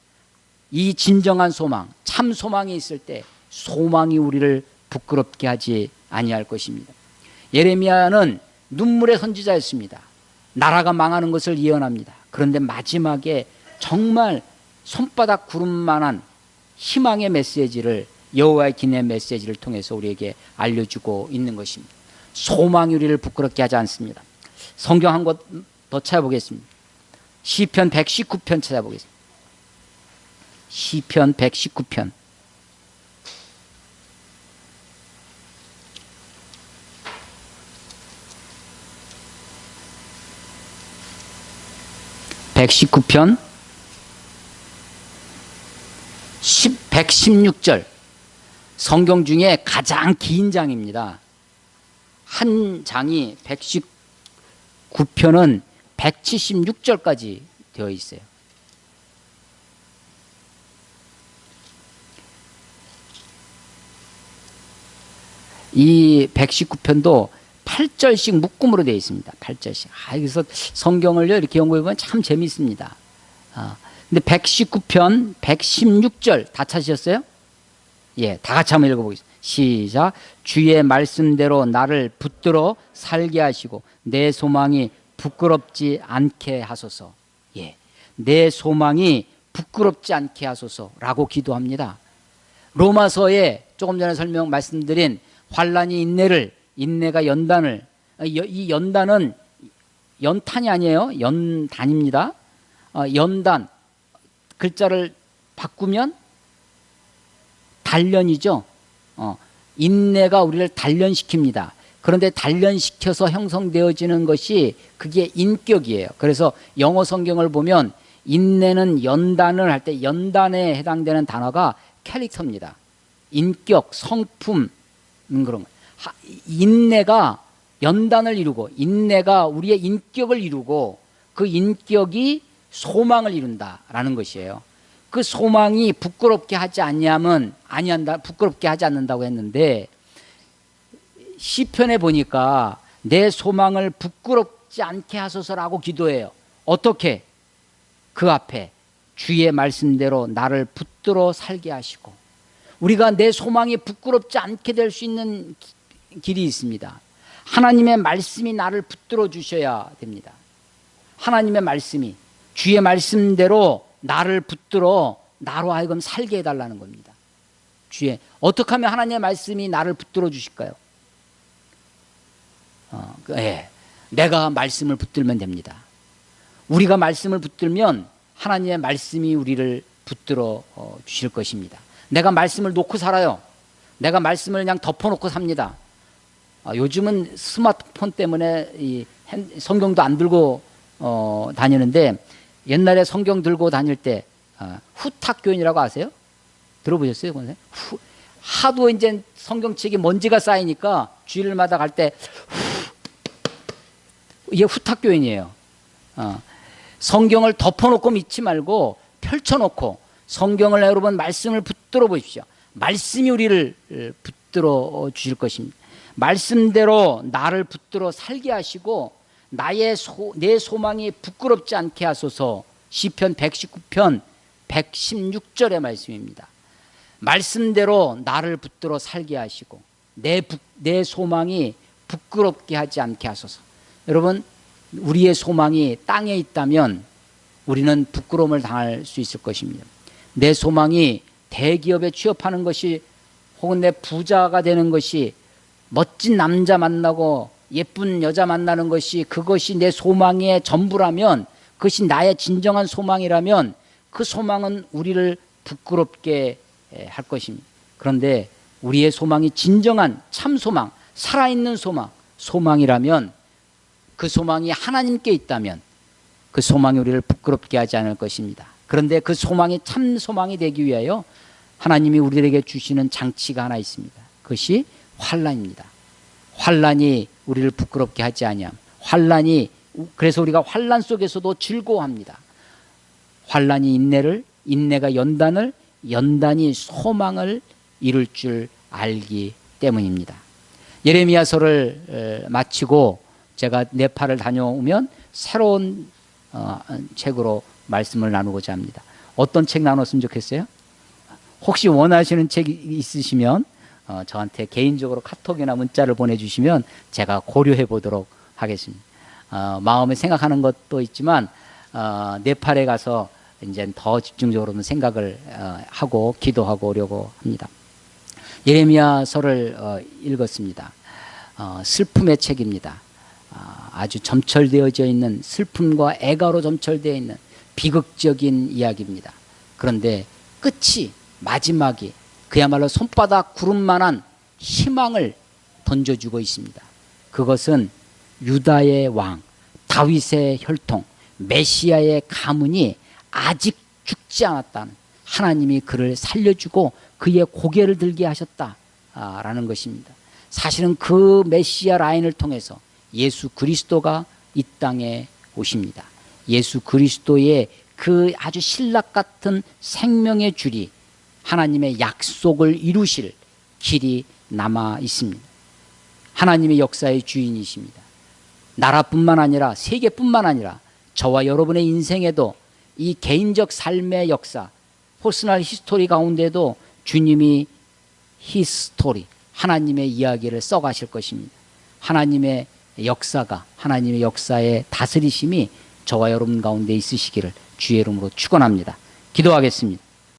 이 진정한 소망, 참 소망이 있을 때 소망이 우리를 부끄럽게 하지 아니할 것입니다. 예레미야는 눈물의 선지자였습니다. 나라가 망하는 것을 예언합니다. 그런데 마지막에 정말 손바닥 구름만한 희망의 메시지를, 여호와의 기념 메시지를 통해서 우리에게 알려주고 있는 것입니다. 소망이 우리를 부끄럽게 하지 않습니다. 성경 한 곳 더 찾아보겠습니다. 시편 119편 찾아보겠습니다. 시편 119편. (119편) 116절. 성경 중에 가장 긴 장입니다. 한 장이 119편은 176절까지 되어 있어요. 이 119편도 8절씩 묶음으로 되어 있습니다. 8절씩. 그래서 성경을요, 이렇게 연구해보면 참 재밌습니다. 근데 119편 116절 다 찾으셨어요? 예, 다 같이 한번 읽어보겠습니다. 시작. 주의 말씀대로 나를 붙들어 살게 하시고 내 소망이 부끄럽지 않게 하소서. 예, 내 소망이 부끄럽지 않게 하소서라고 기도합니다. 로마서에 조금 전에 말씀드린 환난이 인내를, 인내가 연단을, 이 연단은 연탄이 아니에요. 연단입니다. 연단, 글자를 바꾸면 단련이죠. 인내가 우리를 단련시킵니다. 그런데 단련시켜서 형성되어지는 것이 그게 인격이에요. 그래서 영어 성경을 보면 인내는 연단을 할 때 연단에 해당되는 단어가 캐릭터입니다. 인격, 성품, 그런 거. 인내가 연단을 이루고, 인내가 우리의 인격을 이루고, 그 인격이 소망을 이룬다라는 것이에요. 그 소망이 부끄럽게 하지 않냐면 부끄럽게 하지 않는다고 했는데, 시편에 보니까 내 소망을 부끄럽지 않게 하소서라고 기도해요. 어떻게? 그 앞에 주의 말씀대로 나를 붙들어 살게 하시고, 우리가 내 소망이 부끄럽지 않게 될 수 있는 길이 있습니다. 하나님의 말씀이 나를 붙들어 주셔야 됩니다. 하나님의 말씀이, 주의 말씀대로 나를 붙들어 나로 하여금 살게 해달라는 겁니다. 어떻게 하면 하나님의 말씀이 나를 붙들어 주실까요? 내가 말씀을 붙들면 됩니다. 우리가 말씀을 붙들면 하나님의 말씀이 우리를 붙들어 주실 것입니다. 내가 말씀을 놓고 살아요. 내가 말씀을 그냥 덮어놓고 삽니다. 요즘은 스마트폰 때문에 성경도 안 들고 다니는데, 옛날에 성경 들고 다닐 때 후탁교인이라고 아세요? 들어보셨어요? 하도 이제 성경책에 먼지가 쌓이니까 주일마다 갈 때 이게 후탁교인이에요. 성경을 덮어놓고 믿지 말고 펼쳐놓고 성경을 여러분 말씀을 붙들어 보십시오. 말씀이 우리를 붙들어 주실 것입니다. 말씀대로 나를 붙들어 살게 하시고 내 소망이 부끄럽지 않게 하소서. 시편 119편 116절의 말씀입니다. 말씀대로 나를 붙들어 살게 하시고 내 소망이 부끄럽게 하지 않게 하소서. 여러분, 우리의 소망이 땅에 있다면 우리는 부끄러움을 당할 수 있을 것입니다. 내 소망이 대기업에 취업하는 것이, 혹은 내 부자가 되는 것이, 멋진 남자 만나고 예쁜 여자 만나는 것이, 그것이 내 소망의 전부라면, 그것이 나의 진정한 소망이라면 그 소망은 우리를 부끄럽게 할 것입니다. 그런데 우리의 소망이 진정한 참 소망, 살아있는 소망이라면, 그 소망이 하나님께 있다면 그 소망이 우리를 부끄럽게 하지 않을 것입니다. 그런데 그 소망이 참 소망이 되기 위하여 하나님이 우리에게 주시는 장치가 하나 있습니다. 그것이 환난입니다. 환난이 우리를 부끄럽게 하지 아니함. 그래서 우리가 환난 속에서도 즐거워합니다. 환난이 인내가 연단을, 연단이 소망을 이룰 줄 알기 때문입니다. 예레미야서를 마치고 제가 네팔을 다녀오면 새로운 책으로 말씀을 나누고자 합니다. 어떤 책 나눴으면 좋겠어요? 혹시 원하시는 책이 있으시면 저한테 개인적으로 카톡이나 문자를 보내주시면 제가 고려해 보도록 하겠습니다. 마음에 생각하는 것도 있지만 네팔에 가서 이제 더 집중적으로 생각을 하고 기도하고 오려고 합니다. 예레미야서를 읽었습니다. 슬픔의 책입니다. 아주 점철되어져 있는 슬픔과 애가로 점철되어 있는 비극적인 이야기입니다. 그런데 끝이 마지막이 그야말로 손바닥 구름만한 희망을 던져주고 있습니다. 그것은 유다의 왕 다윗의 혈통 메시아의 가문이 아직 죽지 않았다는, 하나님이 그를 살려주고 그의 고개를 들게 하셨다라는 것입니다. 사실은 그 메시아 라인을 통해서 예수 그리스도가 이 땅에 오십니다. 예수 그리스도의 그 아주 신락 같은 생명의 줄이 하나님의 약속을 이루실 길이 남아 있습니다. 하나님의 역사의 주인이십니다. 나라뿐만 아니라 세계뿐만 아니라 저와 여러분의 인생에도 이 개인적 삶의 역사, 퍼스널 히스토리 가운데도 주님이 히스토리, 하나님의 이야기를 써가실 것입니다. 하나님의 역사가, 하나님의 역사의 다스리심이 저와 여러분 가운데 있으시기를 주의 이름으로 축원합니다. 기도하겠습니다.